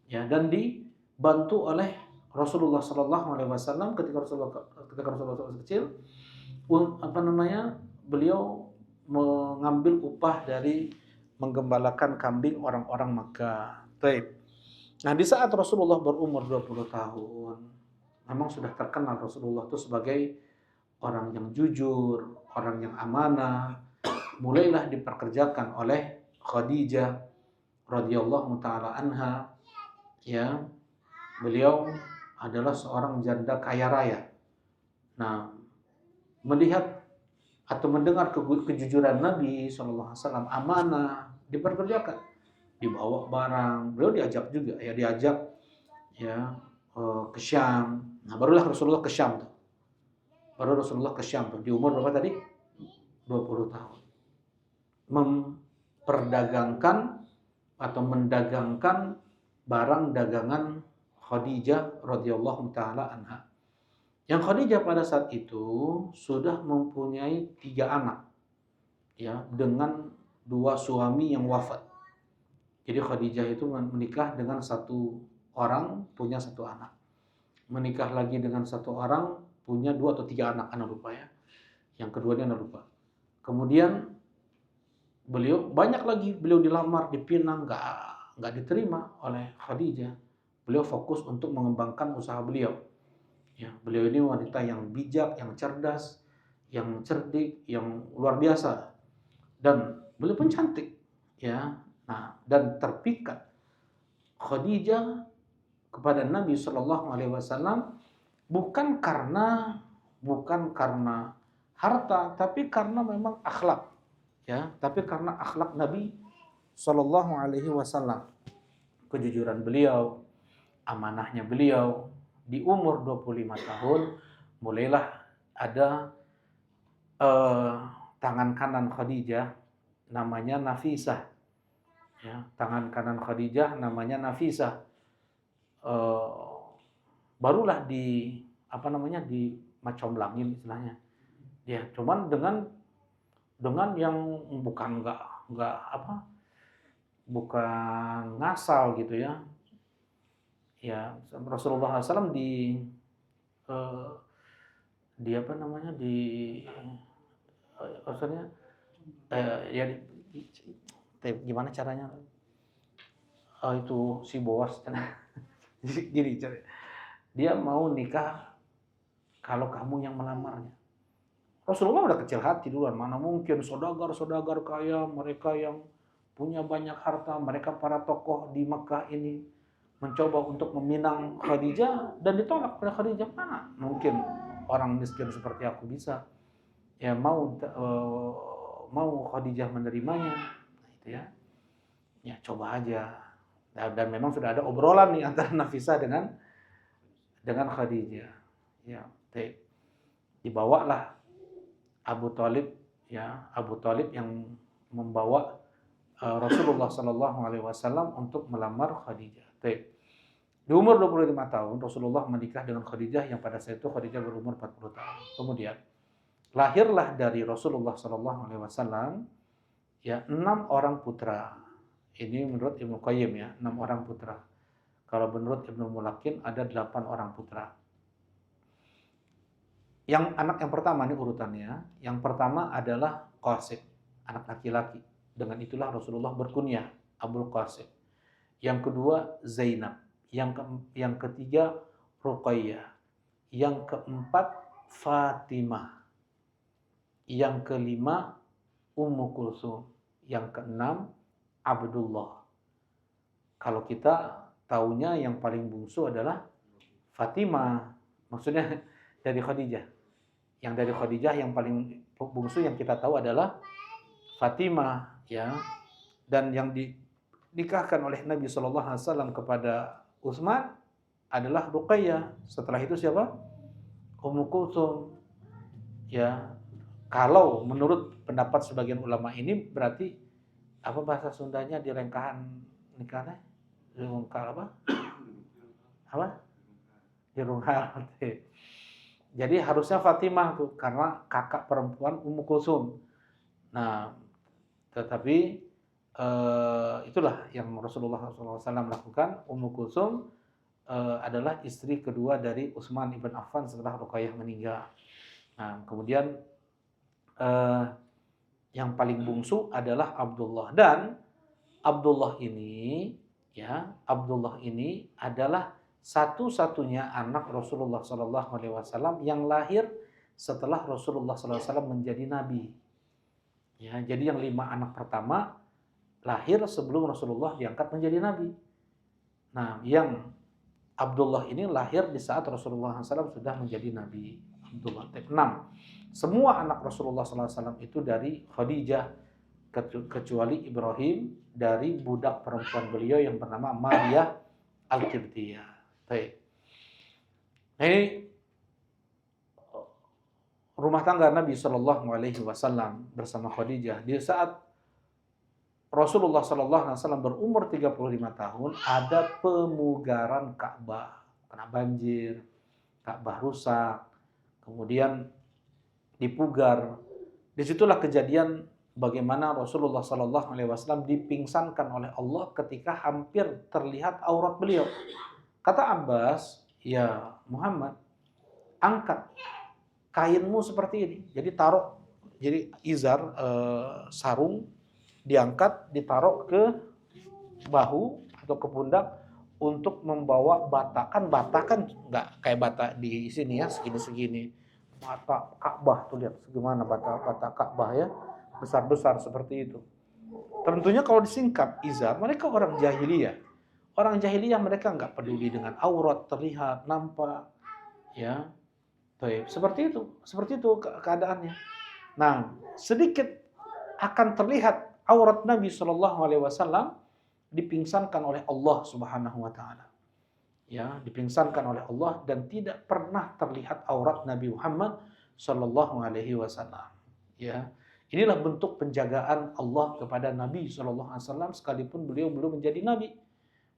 Ya, dan dibantu oleh Rasulullah Sallallahu Alaihi Wasallam ketika Rasulullah kecil, beliau mengambil upah dari menggembalakan kambing orang-orang Makkah. Nah, di saat Rasulullah berumur 20 tahun, memang sudah terkenal Rasulullah itu sebagai orang yang jujur, orang yang amanah. Mulailah diperkerjakan oleh Khadijah radhiyallahu taala anha. Ya, beliau adalah seorang janda kaya raya. Nah, melihat atau mendengar kejujuran Nabi SAW, amanah, diperkerjakan, dibawa barang, beliau diajak juga, ke Syam. Nah, barulah Rasulullah ke Syam tuh. Di umur berapa tadi? 20 tahun. Memperdagangkan atau mendagangkan barang dagangan Khadijah radhiyallahu taala anha. Yang Khadijah pada saat itu sudah mempunyai 3 anak. Ya, dengan 2 suami yang wafat. Jadi Khadijah itu menikah dengan 1 orang, punya 1 anak. Menikah lagi dengan 1 orang, punya 2 atau 3 anak, anak lupa ya. Yang keduanya anak lupa. Kemudian beliau dilamar, dipinang, nggak diterima oleh Khadijah. Beliau fokus untuk mengembangkan usaha beliau. Ya, beliau ini wanita yang bijak, yang cerdas, yang cerdik, yang luar biasa. Dan beliau pun cantik, ya. Nah, dan terpikat Khadijah kepada Nabi Shallallahu Alaihi Wasallam bukan karena harta, tapi karena memang akhlak, ya. Tapi karena akhlak Nabi Shallallahu Alaihi Wasallam, kejujuran beliau, amanahnya beliau. Di umur 25 tahun mulailah ada tangan kanan Khadijah namanya Nafisah. Ya, tangan kanan Khadijah namanya Nafisah. Barulah dimacomblangin istilahnya. Ya, cuman dengan yang bukan ngasal gitu ya. Ya, Rasulullah SAW gimana caranya? Itu si Boas gini. dia mau nikah kalau kamu yang melamarnya. Rasulullah udah kecil hati duluan, mana mungkin saudagar-saudagar kaya, mereka yang punya banyak harta, mereka para tokoh di Mekah ini mencoba untuk meminang Khadijah dan ditolak oleh Khadijah. Mana mungkin orang miskin seperti aku bisa ya mau Khadijah menerimanya. Nah, itu ya. Ya coba aja. Dan memang sudah ada obrolan nih antara Nafisah dengan Khadijah. Ya, dibawalah Abu Thalib, ya, Abu Thalib yang membawa Rasulullah Shallallahu Alaihi Wasallam untuk melamar Khadijah. Di umur 25 tahun Rasulullah menikah dengan Khadijah yang pada saat itu Khadijah berumur 40 tahun. Kemudian lahirlah dari Rasulullah Shallallahu Alaihi Wasallam ya 6 orang putra. Ini menurut Ibnu Qayyim ya, 6 orang putra. Kalau menurut Ibnu Mulakin ada 8 orang putra. Yang anak yang pertama ini urutannya, yang pertama adalah Qasim, anak laki-laki. Dengan itulah Rasulullah berkunyah Abul Qasim. Yang kedua Zainab, yang ketiga Ruqayyah, yang keempat Fatimah, yang kelima Ummu Kulsum, yang keenam Abdullah. Kalau kita taunya yang paling bungsu adalah Fatimah, maksudnya dari Khadijah. Yang dari Khadijah yang paling bungsu yang kita tahu adalah Fatimah, ya. Dan yang dinikahkan oleh Nabi SAW kepada Utsman adalah Ruqayyah. Setelah itu siapa? Ummu Kulsum. Ya. Kalau menurut pendapat sebagian ulama ini berarti apa bahasa Sundanya di rengkahan nikahnya? Dirungkal apa? Apa? Dirungkal. Jadi harusnya Fatimah tuh karena kakak perempuan Ummu Kulsum. Nah, tetapi itulah yang Rasulullah SAW lakukan. Ummu Kulsum adalah istri kedua dari Utsman ibn Affan setelah Ruqayyah meninggal. Nah, kemudian yang paling bungsu adalah Abdullah, dan Abdullah ini adalah satu-satunya anak Rasulullah SAW yang lahir setelah Rasulullah SAW menjadi nabi. Ya, jadi yang 5 anak pertama lahir sebelum Rasulullah diangkat menjadi nabi. Nah, yang Abdullah ini lahir di saat Rasulullah SAW sudah menjadi nabi. Abdullah 6. Semua anak Rasulullah SAW itu dari Khadijah, kecuali Ibrahim dari budak perempuan beliau yang bernama Maria Al-Qibtiyah. Baik. Ini rumah tangga Nabi Shallallahu Alaihi Wasallam bersama Khadijah. Di saat Rasulullah Shallallahu Alaihi Wasallam berumur 35 tahun, ada pemugaran Ka'bah, kena banjir, Ka'bah rusak, kemudian dipugar. Disitulah kejadian bagaimana Rasulullah Shallallahu Alaihi Wasallam dipingsankan oleh Allah ketika hampir terlihat aurat beliau. Kata Abbas, ya Muhammad, angkat kainmu seperti ini. Jadi taruh, jadi izar, sarung, diangkat, ditaruh ke bahu atau ke pundak untuk membawa bata. Kan bata kan nggak kayak bata di sini ya, segini-segini. Bata Ka'bah tuh lihat segimana bata Ka'bah ya, besar-besar seperti itu. Tentunya kalau disingkat izar, mereka orang jahiliyah. Orang jahiliyah mereka nggak peduli dengan aurat terlihat, nampak, ya. Seperti itu keadaannya. Nah, sedikit akan terlihat aurat Nabi Shallallahu Alaihi Wasallam dipingsankan oleh Allah Subhanahu Wa Taala. Ya, dipingsankan oleh Allah dan tidak pernah terlihat aurat Nabi Muhammad Shallallahu Alaihi Wasallam. Ya, inilah bentuk penjagaan Allah kepada Nabi Shallallahu Alaihi Wasallam sekalipun beliau belum menjadi Nabi.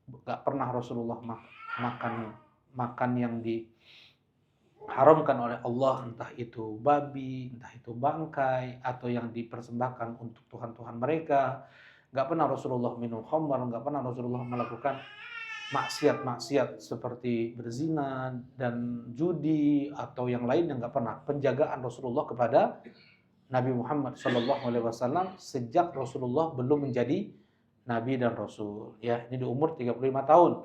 Gak pernah Rasulullah makan yang diharamkan oleh Allah, entah itu babi, entah itu bangkai, atau yang dipersembahkan untuk Tuhan-Tuhan mereka. Gak pernah Rasulullah minum khamar, gak pernah Rasulullah melakukan maksiat-maksiat seperti berzina dan judi atau yang lain, yang gak pernah. Penjagaan Rasulullah kepada Nabi Muhammad SAW sejak Rasulullah belum menjadi Nabi dan Rasul. Ya, ini di umur 35 tahun.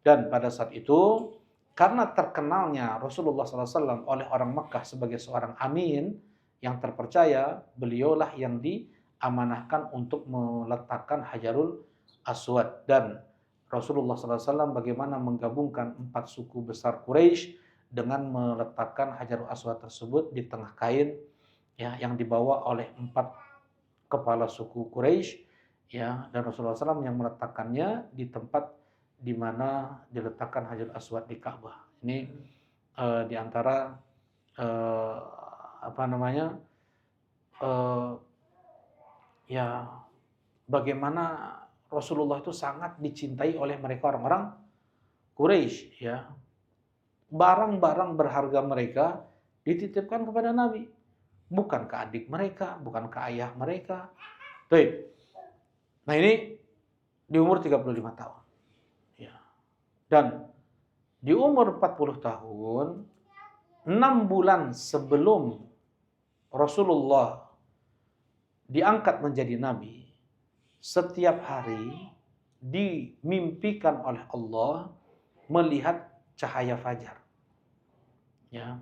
Dan pada saat itu karena terkenalnya Rasulullah SAW oleh orang Makkah sebagai seorang amin yang terpercaya, beliaulah yang diamanahkan untuk meletakkan Hajarul Aswad. Dan Rasulullah SAW bagaimana menggabungkan 4 suku besar Quraisy dengan meletakkan Hajarul Aswad tersebut di tengah kain ya yang dibawa oleh 4 kepala suku Quraisy ya, dan Rasulullah SAW yang meletakkannya di tempat di mana diletakkan Hajarul Aswad di Ka'bah. Ini di antara ya bagaimana Rasulullah itu sangat dicintai oleh mereka orang-orang Quraisy ya. Barang-barang berharga mereka dititipkan kepada Nabi, bukan ke adik mereka, bukan ke ayah mereka. Baik. Nah, ini di umur 35 tahun. Ya. Dan di umur 40 tahun, 6 bulan sebelum Rasulullah diangkat menjadi nabi, setiap hari dimimpikan oleh Allah melihat cahaya fajar. Ya,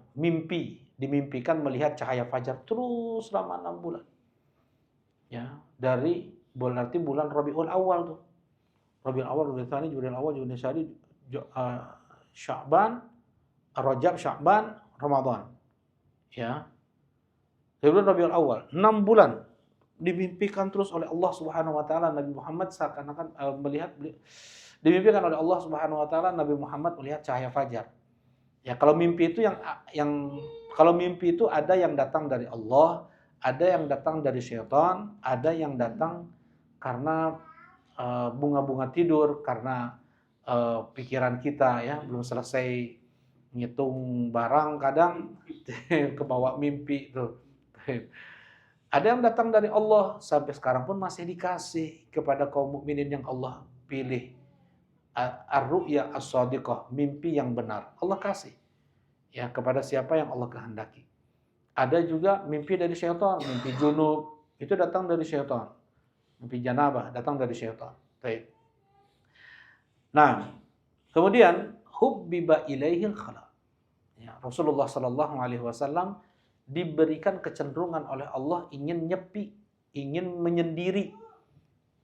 dimimpikan melihat cahaya fajar terus selama 6 bulan. Ya, dari berarti bulan Rabiul Awal tuh. Rabiul Awal, Rabiul Tsani, Jumadil Awal, Jumadil Tsani, Sya'ban, Rajab, Sya'ban, Ramadan. Ya. Dari bulan Rabiul Awal, 6 bulan dimimpikan terus oleh Allah Subhanahu wa taala Nabi Muhammad seakan-akan dimimpikan oleh Allah Subhanahu wa taala Nabi Muhammad melihat cahaya fajar. Ya, kalau mimpi itu kalau mimpi itu ada yang datang dari Allah, ada yang datang dari syaitan, ada yang datang karena bunga-bunga tidur, karena pikiran kita ya belum selesai ngitung barang, kadang kebawa mimpi tuh. Ada yang datang dari Allah, sampai sekarang pun masih dikasih kepada kaum mukminin yang Allah pilih. Ar-ru'ya as-shadiqah, mimpi yang benar. Allah kasih ya kepada siapa yang Allah kehendaki. Ada juga mimpi dari syaitan, mimpi junub itu datang dari syaitan. Mimpi janabah datang dari syaitan. Baik. Nah, kemudian hubbiba ilaihil khala. Ya, Rasulullah sallallahu alaihi wasallam diberikan kecenderungan oleh Allah ingin nyepi, ingin menyendiri.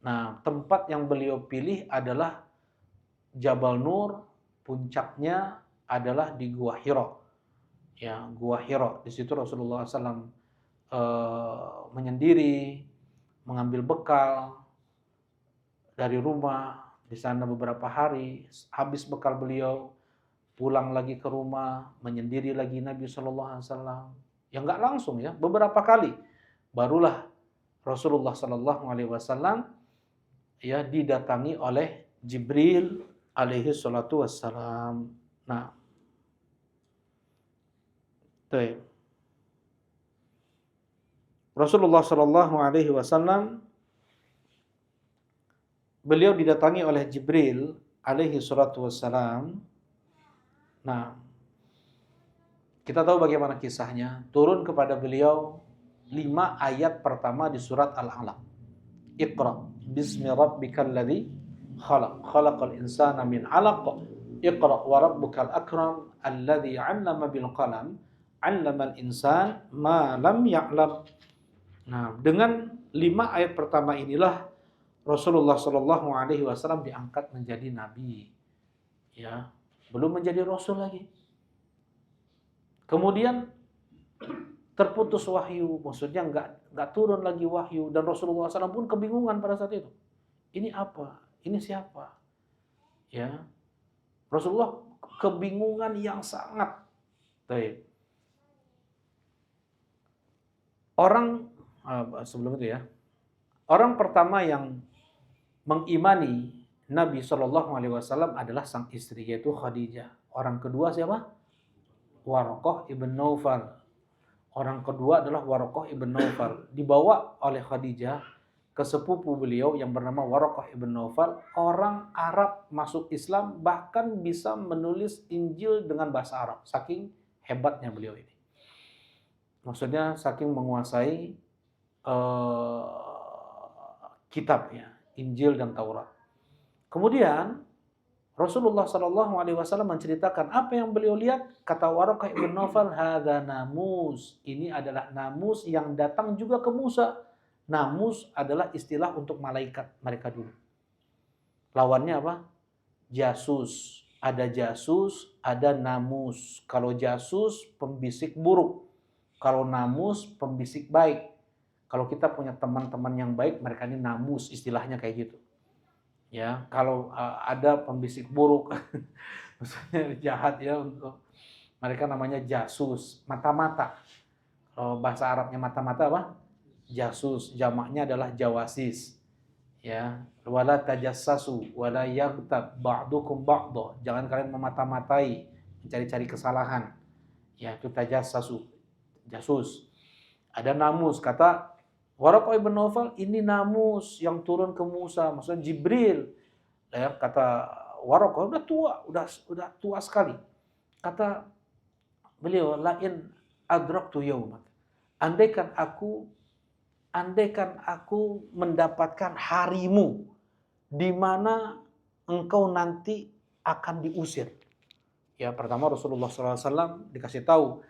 Nah, tempat yang beliau pilih adalah Jabal Nur, puncaknya adalah di Gua Hira. Ya, Gua Hira. Di situ Rasulullah SAW menyendiri, mengambil bekal dari rumah, di sana beberapa hari, habis bekal beliau, pulang lagi ke rumah, menyendiri lagi Nabi SAW. Ya nggak langsung ya, beberapa kali. Barulah Rasulullah SAW ya didatangi oleh Jibril alaihi salatu wassalam. Nah, Rasulullah sallallahu alaihi wasallam beliau didatangi oleh Jibril alaihi salatu wassalam. Nah, kita tahu bagaimana kisahnya. Turun kepada beliau 5 ayat pertama di surat Al-Alaq. Iqra bismi rabbikal ladzi khalaq. Khalaqal insana min 'alaq. Iqra wa rabbukal akram alladzi 'allama bil qalam. 'Allamal insan ma lam ya'lam. Nah, dengan 5 ayat pertama inilah Rasulullah sallallahu alaihi wasallam diangkat menjadi nabi. Ya, belum menjadi rasul lagi. Kemudian terputus wahyu, maksudnya nggak turun lagi wahyu, dan Rasulullah SAW pun kebingungan pada saat itu. Ini apa? Ini siapa? Ya, Rasulullah kebingungan yang sangat. Baik. Sebelum itu ya, orang pertama yang mengimani Nabi Shallallahu Alaihi Wasallam adalah sang istri, yaitu Khadijah. Orang kedua siapa? Waraqah ibn Naufal. Orang kedua adalah Waraqah ibn Naufal. Dibawa oleh Khadijah ke sepupu beliau yang bernama Waraqah ibn Naufal. Orang Arab masuk Islam, bahkan bisa menulis Injil dengan bahasa Arab. Saking hebatnya beliau ini. Maksudnya saking menguasai kitabnya, Injil dan Taurat. Kemudian Rasulullah Shallallahu Alaihi Wasallam menceritakan apa yang beliau lihat. Kata Waraqah ibn Nawfal, hadza namus. Ini adalah namus yang datang juga ke Musa. Namus adalah istilah untuk malaikat mereka dulu. Lawannya apa? Jasus. Ada jasus, ada namus. Kalau jasus, pembisik buruk. Kalau namus, pembisik baik. Kalau kita punya teman-teman yang baik, mereka ini namus, istilahnya kayak gitu. Ya, kalau ada pembisik buruk, maksudnya jahat ya, untuk mereka namanya jasus, mata-mata. Bahasa Arabnya mata-mata apa? Jasus, jamaknya adalah jawasis. Ya, wala tajassasu wala yaghtab ba'dukum ba'dha. Jangan kalian memata-matai, mencari-cari kesalahan. Ya, itu tajassasu, jasus. Ada namus, kata Waraqah ibn Nawfal, ini namus yang turun ke Musa, maksudnya Jibril. Ya, kata Waraqah, udah tua sekali. Kata beliau, lain adraktu yaumak. Andaikan aku mendapatkan harimu di mana engkau nanti akan diusir. Ya, pertama Rasulullah SAW dikasih tahu,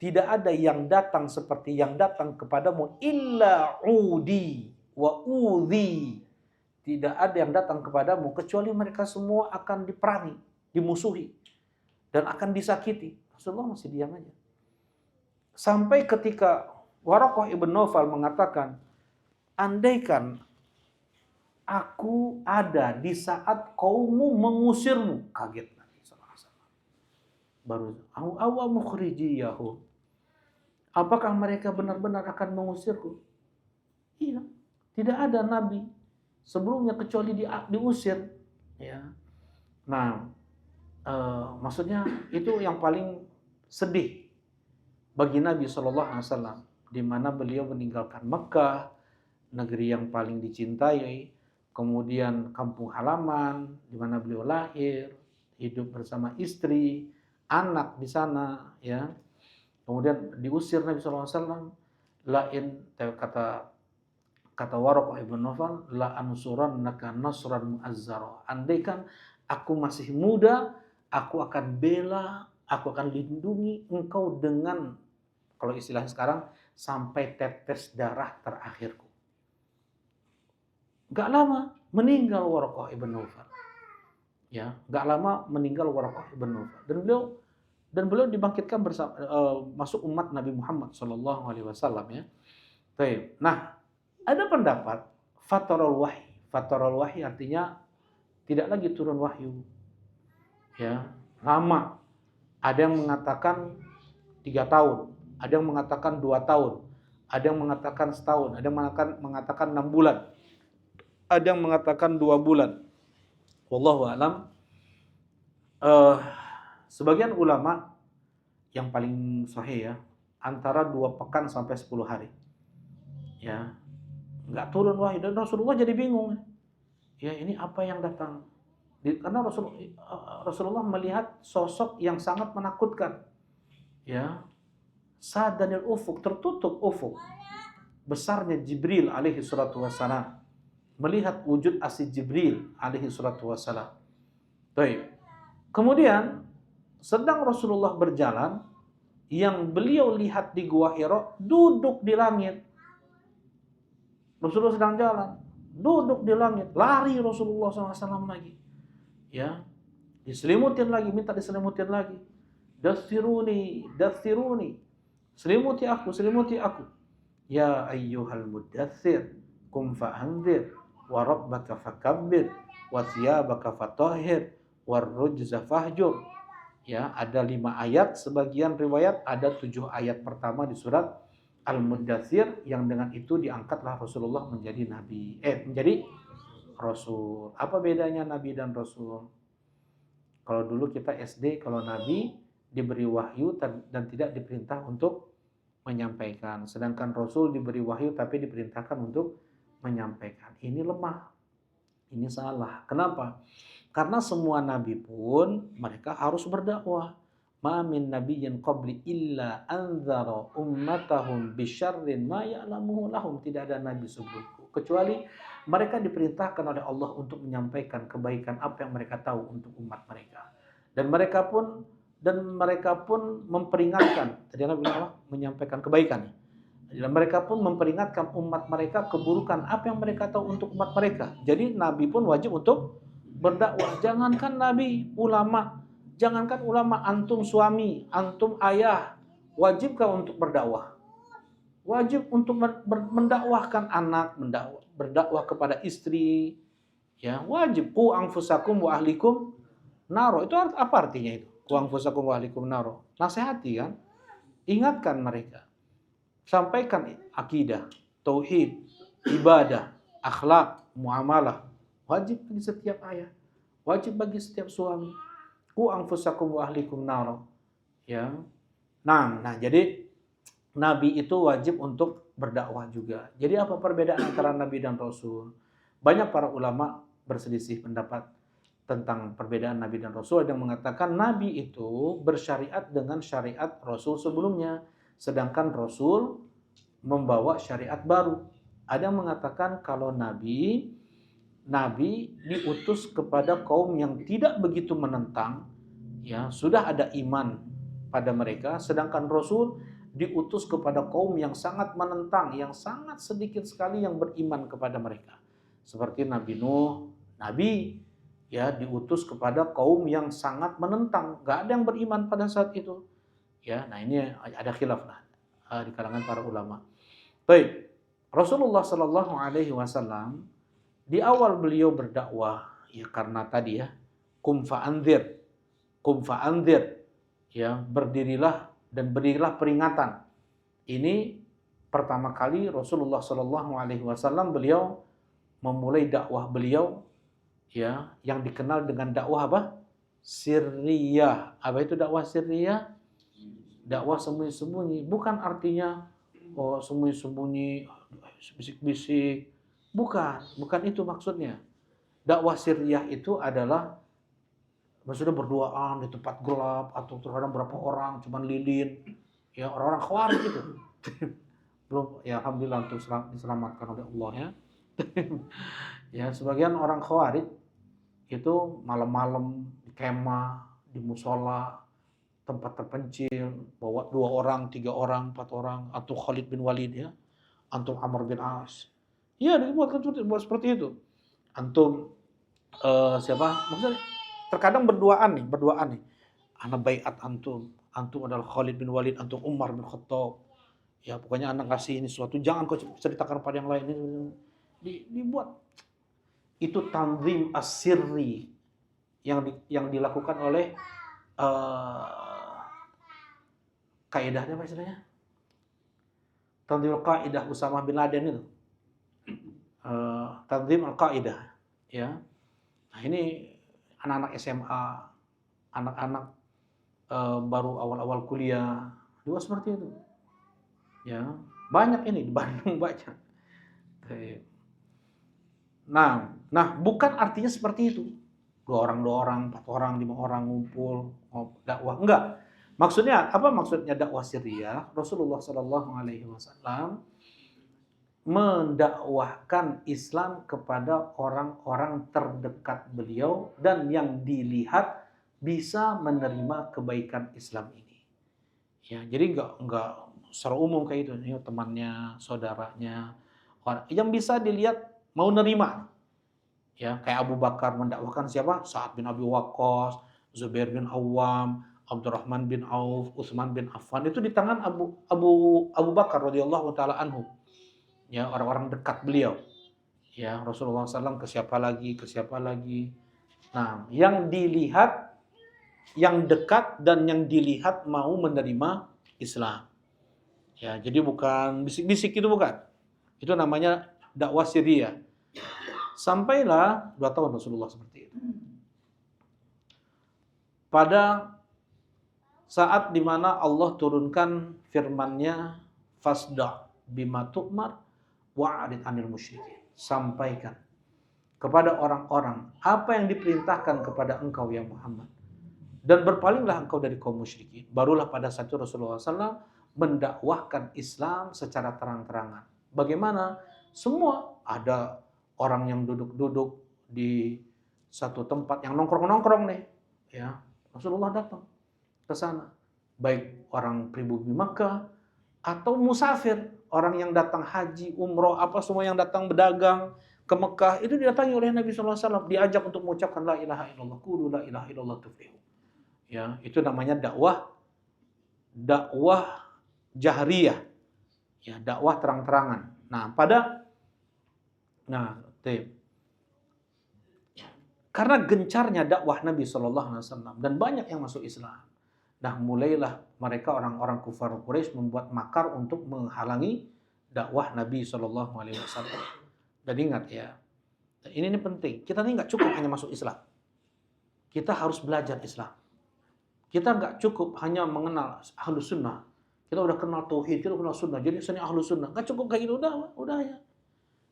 tidak ada yang datang seperti yang datang kepadamu illa udi wa udhi. Tidak ada yang datang kepadamu kecuali mereka semua akan diperangi, dimusuhi, dan akan disakiti. Rasulullah masih diam aja. Sampai ketika Waraqah ibn Nawfal mengatakan, andaikan aku ada di saat kaummu mengusirmu. Kaget Nabi SAW. Baru, awa mukhrijiyahu. Apakah mereka benar-benar akan mengusirku? Iya, tidak ada nabi sebelumnya kecuali diusir. Ya. Nah, maksudnya itu yang paling sedih bagi Nabi SAW, di mana beliau meninggalkan Mekah, negeri yang paling dicintai, kemudian kampung halaman di mana beliau lahir, hidup bersama istri, anak di sana, ya. Kemudian diusir Nabi SAW, kata Waraqah ibn Nawfal, la ansurannaka nasran mu'azzara. Andaikan aku masih muda, aku akan bela, aku akan lindungi engkau dengan, kalau istilahnya sekarang, sampai tetes darah terakhirku. Gak lama meninggal Waraqah ibn Nawfal. Ya, gak lama meninggal Waraqah ibn Nawfal. Dan beliau dibangkitkan bersama, masuk umat Nabi Muhammad SAW, ya. Nah, ada pendapat fatarul wahyi. Fatarul wahyi artinya tidak lagi turun wahyu. Ya, lama. Ada yang mengatakan 3 tahun, ada yang mengatakan 2 tahun, ada yang mengatakan setahun, ada yang mengatakan 6 bulan, ada yang mengatakan 2 bulan. Wallahu a'lam. Sebagian ulama yang paling sahih ya, antara 2 pekan sampai 10 hari. Ya, nggak turun wahyu, dan Rasulullah jadi bingung. Ya, ini apa yang datang? Karena Rasulullah melihat sosok yang sangat menakutkan. Ya, sadanil ufuk, tertutup ufuk. Besarnya Jibril alaihi salatu wassalam. Melihat wujud asli Jibril alaihi salatu wassalam. Baik. Kemudian sedang Rasulullah berjalan, yang beliau lihat di Gua Hira duduk di langit. Rasulullah sedang jalan, duduk di langit, lari Rasulullah SAW lagi. Ya, diselimutin lagi, minta diselimutin lagi. Dathiruni, selimuti aku. Ya ayyuhal mudaththir, kum fa'anzir, wa rabbaka fakabbir, wa thiyabaka fatahhir, war rujza fahjur. Ya, ada 5 ayat, sebagian riwayat ada 7 ayat pertama di surat Al-Muddatsir, yang dengan itu diangkatlah Rasulullah menjadi nabi, menjadi rasul. Apa bedanya nabi dan rasul? Kalau dulu kita SD, kalau nabi diberi wahyu dan tidak diperintah untuk menyampaikan, sedangkan rasul diberi wahyu tapi diperintahkan untuk menyampaikan. Ini lemah, ini salah. Kenapa? Karena semua nabi pun mereka harus berdakwah. ma min nabiyyin qabli illa anzara ummatahum bisyarrin ma ya'lamuhu lahum. Tidak ada nabi sebelumku kecuali mereka diperintahkan oleh Allah untuk menyampaikan kebaikan apa yang mereka tahu untuk umat mereka. Dan mereka pun memperingatkan, tadi Nabi Allah menyampaikan kebaikan. Dan mereka pun memperingatkan umat mereka keburukan apa yang mereka tahu untuk umat mereka. Jadi nabi pun wajib untuk berdakwah. Jangankan nabi, ulama, antum suami, antum ayah, wajibkah untuk berdakwah? Wajib untuk mendakwahkan anak, berdakwah kepada istri, ya wajib. Qu anfusakum wa ahlikum naro. Itu apa artinya itu? Qu anfusakum wa ahlikum naro. Nasihati kan? Ingatkan mereka. Sampaikan akidah, tauhid, ibadah, akhlak, muamalah. Wajib bagi setiap ayah, wajib bagi setiap suami. Qu anfusakum wa ahlikum naro. Ya. Nah, jadi nabi itu wajib untuk berdakwah juga. Jadi apa perbedaan antara nabi dan rasul? Banyak para ulama berselisih pendapat tentang perbedaan nabi dan rasul. Ada yang mengatakan nabi itu bersyariat dengan syariat rasul sebelumnya, sedangkan rasul membawa syariat baru. Ada yang mengatakan kalau nabi diutus kepada kaum yang tidak begitu menentang, ya, sudah ada iman pada mereka, sedangkan rasul diutus kepada kaum yang sangat menentang, yang sangat sedikit sekali yang beriman kepada mereka. Seperti Nabi Nuh, nabi ya diutus kepada kaum yang sangat menentang, gak ada yang beriman pada saat itu. Ya, nah ini ada khilaf lah di kalangan para ulama. Baik, Rasulullah Shallallahu Alaihi Wasallam di awal beliau berdakwah, ya karena tadi ya, kum fa'anzir, ya berdirilah dan berilah peringatan. Ini pertama kali Rasulullah Shallallahu Alaihi Wasallam beliau memulai dakwah beliau, ya yang dikenal dengan dakwah apa? Sirriyah. Apa itu dakwah sirriyah? Dakwah sembunyi-sembunyi. Bukan artinya sembunyi-sembunyi, bisik-bisik. Bukan itu maksudnya. Dakwah sirriyah itu adalah maksudnya berduaan di tempat gelap atau terhadap berapa orang, cuman lilin, ya orang-orang khawarij itu. Belum, ya alhamdulillah untuk diselamatkan oleh Allah ya. Ya sebagian orang khawarij itu malam-malam di kemah, di musola, tempat terpencil, bawa 2 orang, 3 orang, 4 orang, atau Khalid bin Walid ya, antum Amr bin As. Iya dibuat seperti itu. Antum siapa? Maksudnya terkadang berduaan nih. Anak baiat antum adalah Khalid bin Walid, antum Umar bin Khattab. Ya pokoknya anak kasih ini sesuatu, jangan kau ceritakan pada yang lain. Dibuat. Itu tanzim as-sirri yang dilakukan oleh kaidahnya apa istilahnya? Tanzim al-Qaidah Usamah bin Laden itu. Tanzim al-Qaidah ya. Nah ini anak-anak SMA, anak-anak baru awal-awal kuliah, juga seperti itu. Ya, banyak ini di Bandung banyak. Nah, bukan artinya seperti itu. 2 orang, 4 orang, 5 orang ngumpul dakwah. Enggak. Maksudnya apa? Maksudnya dakwah sirriyah. Rasulullah Shallallahu Alaihi Wasallam mendakwahkan Islam kepada orang-orang terdekat beliau dan yang dilihat bisa menerima kebaikan Islam ini. Ya, jadi enggak secara umum kayak itu, ini temannya, saudaranya, orang yang bisa dilihat mau nerima. Ya, kayak Abu Bakar mendakwahkan siapa? Sa'ad bin Abi Waqqas, Zubair bin Awam, Abdurrahman bin Auf, Utsman bin Affan, itu di tangan Abu Bakar radhiyallahu taala anhu. Ya, orang-orang dekat beliau. Ya, Rasulullah SAW ke siapa lagi. Nah, yang dilihat, yang dekat dan yang dilihat mau menerima Islam. Ya, jadi bukan bisik-bisik itu bukan. Itu namanya dakwah sirriyah. Sampailah 2 tahun Rasulullah seperti itu. Pada saat dimana Allah turunkan firman-Nya, fasda bima tu'mar wa'rid 'anil musyrikin. Sampaikan kepada orang-orang apa yang diperintahkan kepada engkau ya Muhammad. dan berpalinglah engkau dari kaum musyrikin. Barulah pada saat itu Rasulullah SAW mendakwahkan Islam secara terang-terangan. Bagaimana? Semua ada orang yang duduk-duduk di satu tempat yang nongkrong-nongkrong nih, ya. Rasulullah datang ke sana. Baik orang pribumi Makkah atau musafir, orang yang datang haji, umroh, apa semua yang datang berdagang ke Mekah itu didatangi oleh Nabi SAW, diajak untuk mengucapkan la ilaha illallah, qulu la ilaha illallah tuflihu. Ya, itu namanya dakwah jahriyah. Ya, dakwah terang-terangan. Karena gencarnya dakwah Nabi SAW dan banyak yang masuk Islam. Nah, mulailah mereka orang-orang kufar Quraisy membuat makar untuk menghalangi dakwah Nabi SAW. Dan ingat ya, ini penting. Kita ini nggak cukup hanya masuk Islam. Kita harus belajar Islam. Kita nggak cukup hanya mengenal Ahlus Sunnah. Kita udah kenal Tauhid, kita udah kenal Sunnah. Jadi saya Ahlus Sunnah. Nggak cukup kayak gitu, udah ya.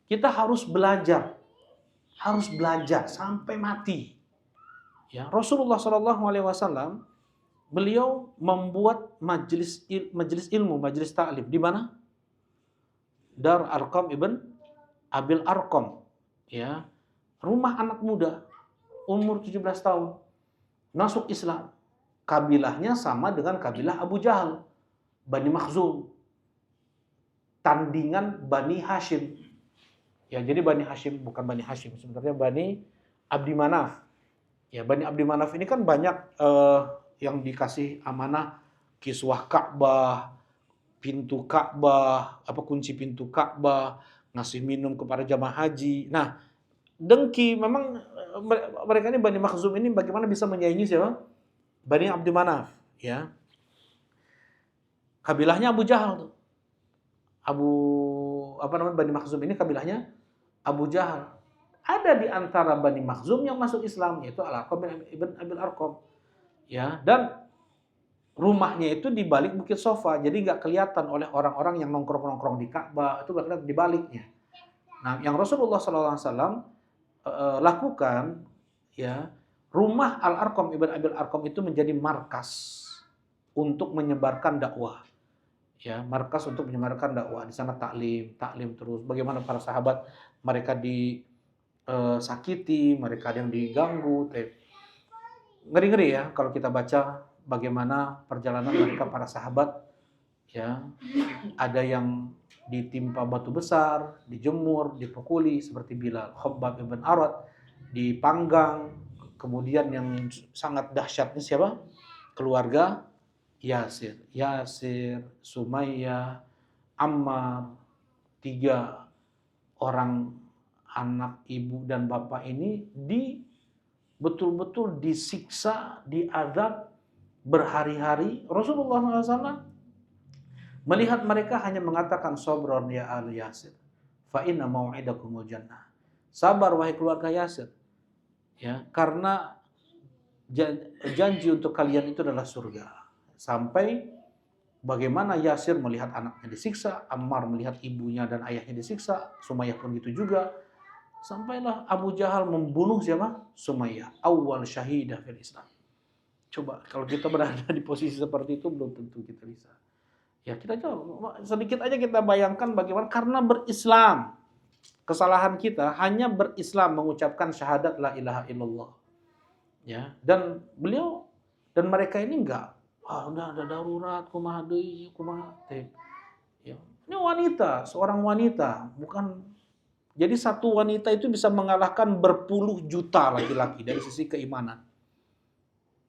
Kita harus belajar. Harus belajar sampai mati. Ya, Rasulullah SAW beliau membuat majelis ilmu, majelis ta'lim di mana? Dar Arqam ibn Abil Arqam, ya. Rumah anak muda umur 17 tahun masuk Islam. Kabilahnya sama dengan kabilah Abu Jahal, Bani Makhzum. Tandingan Bani Hashim. Ya, jadi Bani Hashim bukan Bani Hashim, sebenarnya Bani Abdi Manaf. Ya, Bani Abdi Manaf ini kan banyak yang dikasih amanah kiswah Ka'bah, pintu Ka'bah, kunci pintu Ka'bah, ngasih minum kepada jamaah haji. Nah, dengki memang mereka ini Bani Makhzum ini bagaimana bisa menyaingi siapa? Bani Abdi Manaf, ya. Kabilahnya Abu Jahal tuh. Bani Makhzum ini kabilahnya Abu Jahal. Ada di antara Bani Makhzum yang masuk Islam, yaitu Al-Arqam ibn Abil Arqam. Ya, dan rumahnya itu di balik Bukit Sofa, jadi nggak kelihatan oleh orang-orang yang nongkrong-nongkrong di Ka'bah, itu nggak kelihatan di baliknya. Nah, yang Rasulullah SAW lakukan, ya, rumah Al-Arqam ibn Abil Arqam itu menjadi markas untuk menyebarkan dakwah. Ya, markas untuk menyebarkan dakwah. Di sana taklim terus. Bagaimana para sahabat mereka disakiti, mereka yang diganggu. Ngeri-ngeri ya kalau kita baca bagaimana perjalanan mereka para sahabat. Ya, ada yang ditimpa batu besar, dijemur, dipukuli seperti Bilal, Khabbab ibn Arad, dipanggang. Kemudian yang sangat dahsyatnya siapa? Keluarga Yasir, Sumayyah, Ammar, 3 orang anak ibu dan bapak ini betul-betul disiksa, diazab berhari-hari. Rasulullah SAW melihat mereka hanya mengatakan sabran ya al Yasir, fa inna mau'idakumul jannah. Sabar wahai keluarga Yasir. Ya, karena janji untuk kalian itu adalah surga. Sampai bagaimana Yasir melihat anaknya disiksa, Ammar melihat ibunya dan ayahnya disiksa, Sumayyah pun gitu juga. Sampailah Abu Jahal membunuh siapa? Sumayyah, awal syahidah fil Islam. Coba kalau kita berada di posisi seperti itu belum tentu kita bisa. Ya, kita coba sedikit aja kita bayangkan bagaimana karena berislam. Kesalahan kita hanya berislam, mengucapkan syahadat la ilaha illallah. Ya, dan beliau dan mereka ini enggak, udah ada darurat, kumaha deui, kumaha teh. Ya, ini wanita, seorang wanita, bukan. Jadi satu wanita itu bisa mengalahkan berpuluh juta laki-laki dari sisi keimanan.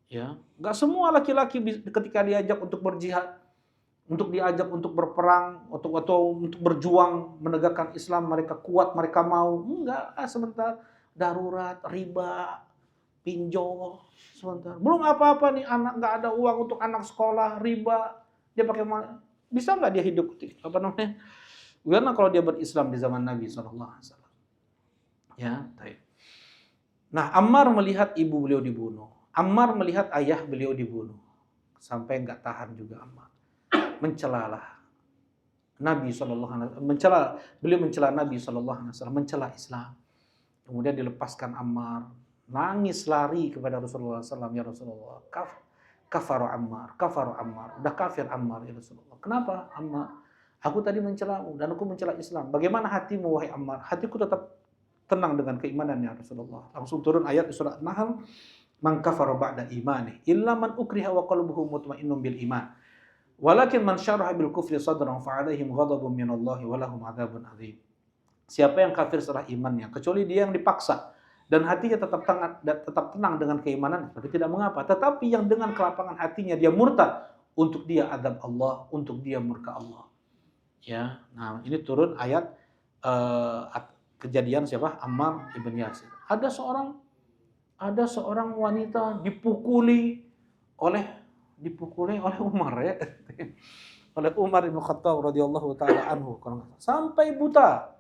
Ya, enggak semua laki-laki ketika diajak untuk berjihad, untuk diajak untuk berperang, atau untuk berjuang menegakkan Islam, mereka kuat, mereka mau. Enggak, sebentar darurat, riba, pinjol, sebentar. Belum apa-apa nih, anak nggak ada uang untuk anak sekolah, riba, dia pakai mana? Bisa nggak dia hidup? Karena kalau dia berislam di zaman Nabi SAW. Ya, baik. Nah, Ammar melihat ibu beliau dibunuh. Ammar melihat ayah beliau dibunuh. Sampai nggak tahan juga Ammar. Mencelalah Nabi SAW. Beliau mencela Nabi SAW, mencela Islam. Kemudian dilepaskan Ammar. nangis lari kepada Rasulullah SAW, ya Rasulullah, kafaru Ammar, udah kafir Ammar ya Rasulullah. Kenapa Ammar? Aku tadi mencelamu dan aku mencela Islam. Bagaimana hatimu wahai Ammar? Hatiku tetap tenang dengan keimanannya Rasulullah. Langsung turun ayat di surat Nahl, man kafara ba'da imani illa man ukriha wa qalbuhu mutmainnun bil iman. Walakin man syaraha bil kufri sadran fa 'alaihim ghadabun minallahi wa lahum 'adzabun 'adzim. Siapa yang kafir setelah imannya, kecuali dia yang dipaksa dan hatinya tetap tenang dengan keimanan, berarti tidak mengapa. Tetapi yang dengan kelapangan hatinya dia murtad, untuk dia azab Allah, untuk dia murka Allah. Ya, nah ini turun ayat kejadian siapa? Ammar ibn Yasir. Ada seorang wanita dipukuli oleh Umar ya. Oleh Umar bin Khattab radhiyallahu taala anhu sampai buta.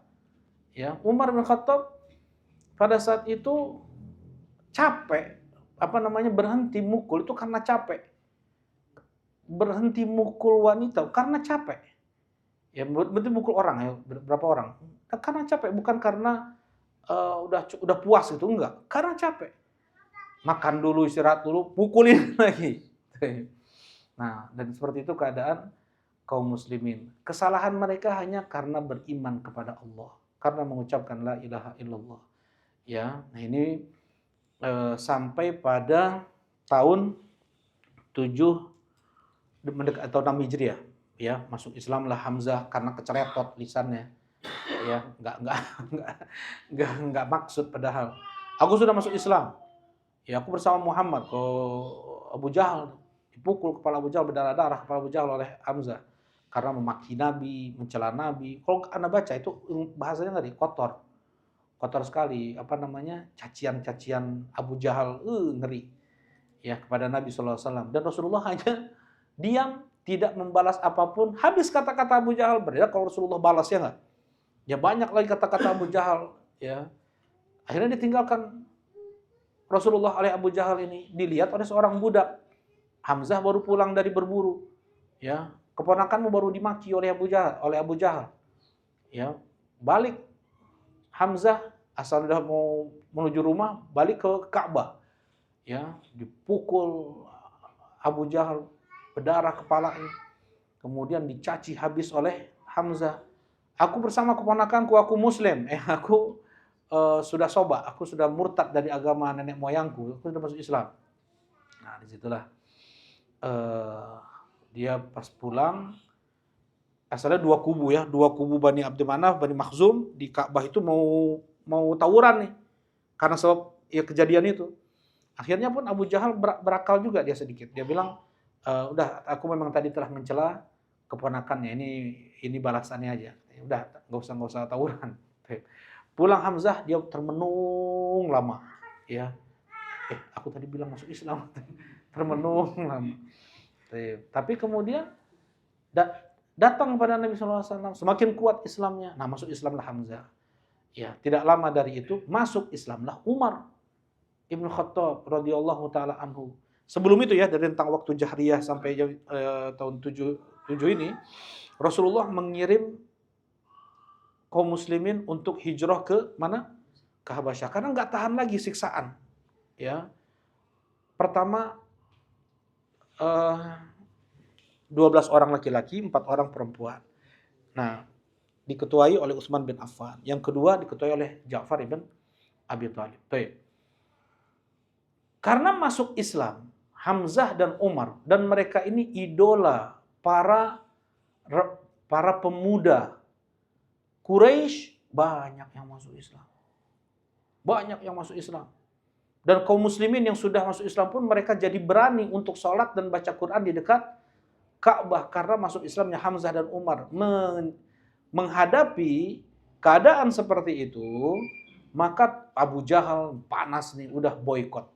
Ya, Umar bin Khattab pada saat itu capek, berhenti mukul itu karena capek. Berhenti mukul wanita karena capek. Ya, berhenti mukul orang ya, berapa orang? Karena capek, bukan karena udah puas gitu, enggak. Karena capek. Makan dulu, istirahat dulu, pukulin lagi. Nah, dan seperti itu keadaan kaum muslimin. Kesalahan mereka hanya karena beriman kepada Allah, karena mengucapkan la ilaha illallah. Ya, nah ini sampai pada tahun 7 atau 6 Hijriah, ya, masuk Islamlah Hamzah karena keceretot lisannya. Ya, enggak maksud padahal. Aku sudah masuk Islam. Ya, aku bersama Muhammad ke Abu Jahal, dipukul kepala Abu Jahal, berdarah-darah kepala Abu Jahal oleh Hamzah karena memaki Nabi, mencela Nabi. Kalau Anda baca itu bahasanya ngeri, kotor sekali, cacian Abu Jahal, ngeri ya kepada Nabi SAW. Dan Rasulullah hanya diam, tidak membalas apapun. Habis kata-kata Abu Jahal, berbeda kalau Rasulullah balas ya nggak? Ya banyak lagi kata-kata Abu Jahal ya. Akhirnya ditinggalkan Rasulullah oleh Abu Jahal ini, dilihat oleh seorang budak. Hamzah baru pulang dari berburu. Ya, keponakanmu baru dimaki oleh Abu Jahal. Ya, balik Hamzah asal udah mau menuju rumah, balik ke Ka'bah. Ya, dipukul Abu Jahal, berdarah kepalanya. Kemudian dicaci habis oleh Hamzah. Aku bersama keponakanku, aku muslim. Aku sudah soba, aku sudah murtad dari agama nenek moyangku, aku sudah masuk Islam. Nah, disitulah dia pas pulang, asalnya dua kubu Bani Abdi Manaf, Bani Makhzum di Ka'bah itu mau tawuran nih, karena sebab ya kejadian itu. Akhirnya pun Abu Jahal berakal juga dia sedikit. Dia bilang, udah, aku memang tadi telah mencela keponakannya, ini balasannya aja. Udah, nggak usah tawuran. Pulang Hamzah, dia termenung lama. Ya, aku tadi bilang masuk Islam, termenung lama. Tapi kemudian datang kepada Nabi SAW, semakin kuat Islamnya. Nah, masuk Islamlah Hamzah. Ya, tidak lama dari itu masuk Islamlah Umar Ibn Khattab radhiyallahu taala anhu. Sebelum itu ya, dari rentang waktu Jahriyah sampai tahun 7 ini, Rasulullah mengirim kaum muslimin untuk hijrah ke mana? Ke Habasyah, karena nggak tahan lagi siksaan. Ya, pertama 12 orang laki-laki, 4 orang perempuan. Nah, diketuai oleh Utsman bin Affan. Yang kedua diketuai oleh Ja'far ibn Abi Thalib. Karena masuk Islam, Hamzah dan Umar, dan mereka ini idola para pemuda Quraisy, banyak yang masuk Islam. Dan kaum muslimin yang sudah masuk Islam pun mereka jadi berani untuk sholat dan baca Quran di dekat Ka'bah karena masuk Islamnya Hamzah dan Umar. Menghadapi keadaan seperti itu, maka Abu Jahal panas nih, udah boikot.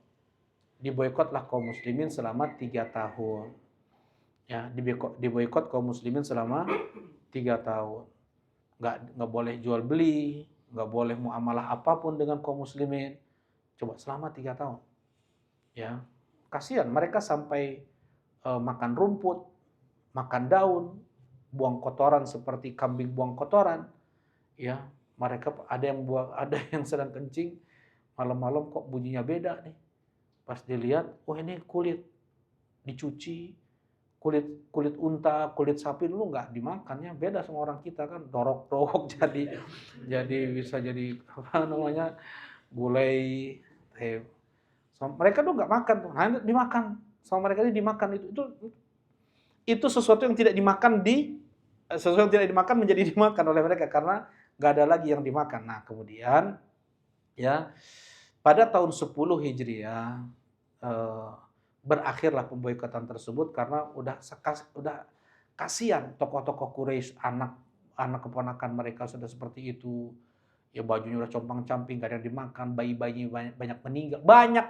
Diboikotlah kaum muslimin selama 3 tahun. Ya, diboikot kaum muslimin selama 3 tahun. Nggak boleh jual beli, nggak boleh muamalah apapun dengan kaum muslimin. Coba selama 3 tahun. Ya, kasihan mereka sampai makan rumput, makan daun, buang kotoran seperti kambing buang kotoran. Ya, mereka ada yang sedang kencing, malam-malam kok bunyinya beda nih. Pas dilihat, oh ini kulit dicuci, kulit unta, kulit sapi dulu nggak dimakannya, beda sama orang kita kan, dorok-dorok jadi bisa jadi apa namanya gulai. So, mereka tuh nggak makan tuh, nah dimakan sama mereka ini dimakan itu sesuatu yang tidak dimakan sesuatu yang tidak dimakan menjadi dimakan oleh mereka karena nggak ada lagi yang dimakan. Nah kemudian ya pada tahun 10 Hijriah berakhirlah pemboikotan tersebut karena udah kasihan tokoh-tokoh Quraisy, anak keponakan mereka sudah seperti itu. Ya bajunya udah compang-camping, gak ada yang dimakan, bayi-bayi banyak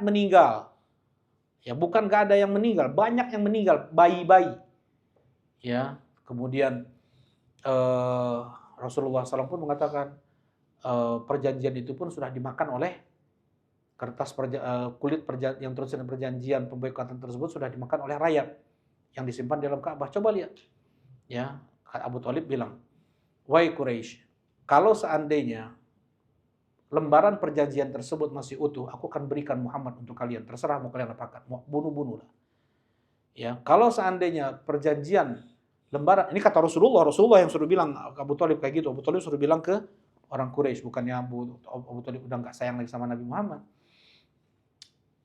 meninggal. Ya bukan gak ada yang meninggal, banyak yang meninggal, bayi-bayi. Ya, kemudian Rasulullah SAW pun mengatakan perjanjian itu pun sudah dimakan oleh kulit yang tertulis perjanjian pemboikotan tersebut sudah dimakan oleh rayap yang disimpan di dalam Ka'bah. Coba lihat. Ya, Abu Thalib bilang, "Wahai Quraisy, kalau seandainya lembaran perjanjian tersebut masih utuh, aku akan berikan Muhammad untuk kalian. Terserah mau kalian apakan, mau bunuh-bunuhlah." Ya, kalau seandainya perjanjian lembaran, ini kata Rasulullah yang suruh bilang Abu Thalib kayak gitu. Abu Thalib suruh bilang ke orang Quraisy, bukannya Abu Thalib udah nggak sayang lagi sama Nabi Muhammad.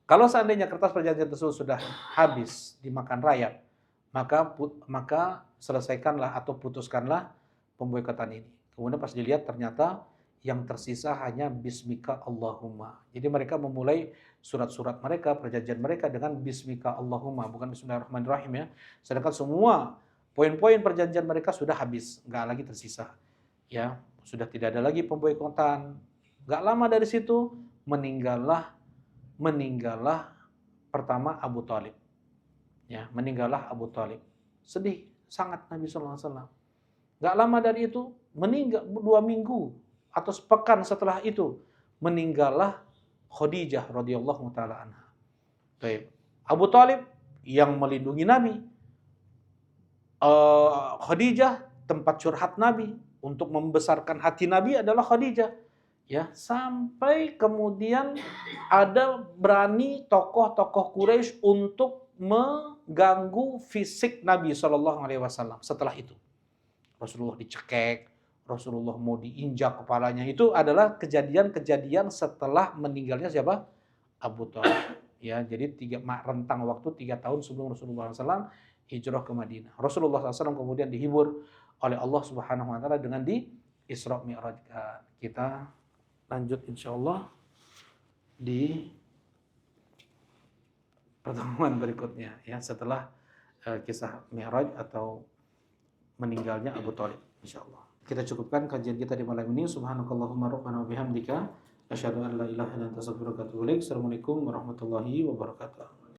Kalau seandainya kertas perjanjian tersebut sudah habis dimakan rayap, maka selesaikanlah atau putuskanlah pemboikotan ini. Kemudian pas dilihat ternyata yang tersisa hanya Bismika Allahumma. Jadi mereka memulai surat-surat mereka, perjanjian mereka dengan Bismika Allahumma, bukan Bismillahirrahmanirrahim ya. Sedangkan semua poin-poin perjanjian mereka sudah habis, nggak lagi tersisa. Ya, sudah tidak ada lagi pemboikotan. Nggak lama dari situ meninggallah pertama Abu Thalib. Ya, meninggallah Abu Thalib. Sedih sangat Nabi sallallahu alaihi wasallam. Nggak lama dari itu meninggal 2 minggu atau sepekan setelah itu meninggallah Khadijah radhiyallahu taala anha. Baik. Abu Thalib yang melindungi Nabi. Khadijah tempat curhat Nabi, untuk membesarkan hati Nabi adalah Khadijah. Ya, sampai kemudian ada berani tokoh-tokoh Quraisy untuk mengganggu fisik Nabi Shallallahu alaihi wasallam setelah itu. Rasulullah dicekek, Rasulullah mau diinjak kepalanya. Itu adalah kejadian-kejadian setelah meninggalnya siapa? Abu Thalib. Ya, jadi rentang waktu 3 tahun sebelum Rasulullah SAW hijrah ke Madinah. Rasulullah SAW kemudian dihibur oleh Allah Subhanahu Wa Taala dengan di Isra Mi'raj. Kita lanjut insyaallah di pertemuan berikutnya ya setelah kisah Mi'raj atau meninggalnya Abu Thalib insyaallah. Kita cukupkan kajian kita di malam ini. Subhanakallahumma rabbana wa bihamdika asyhadu an la ilaha illa anta astaghfiruka wa atubu ilaik. Assalamualaikum warahmatullahi wabarakatuh.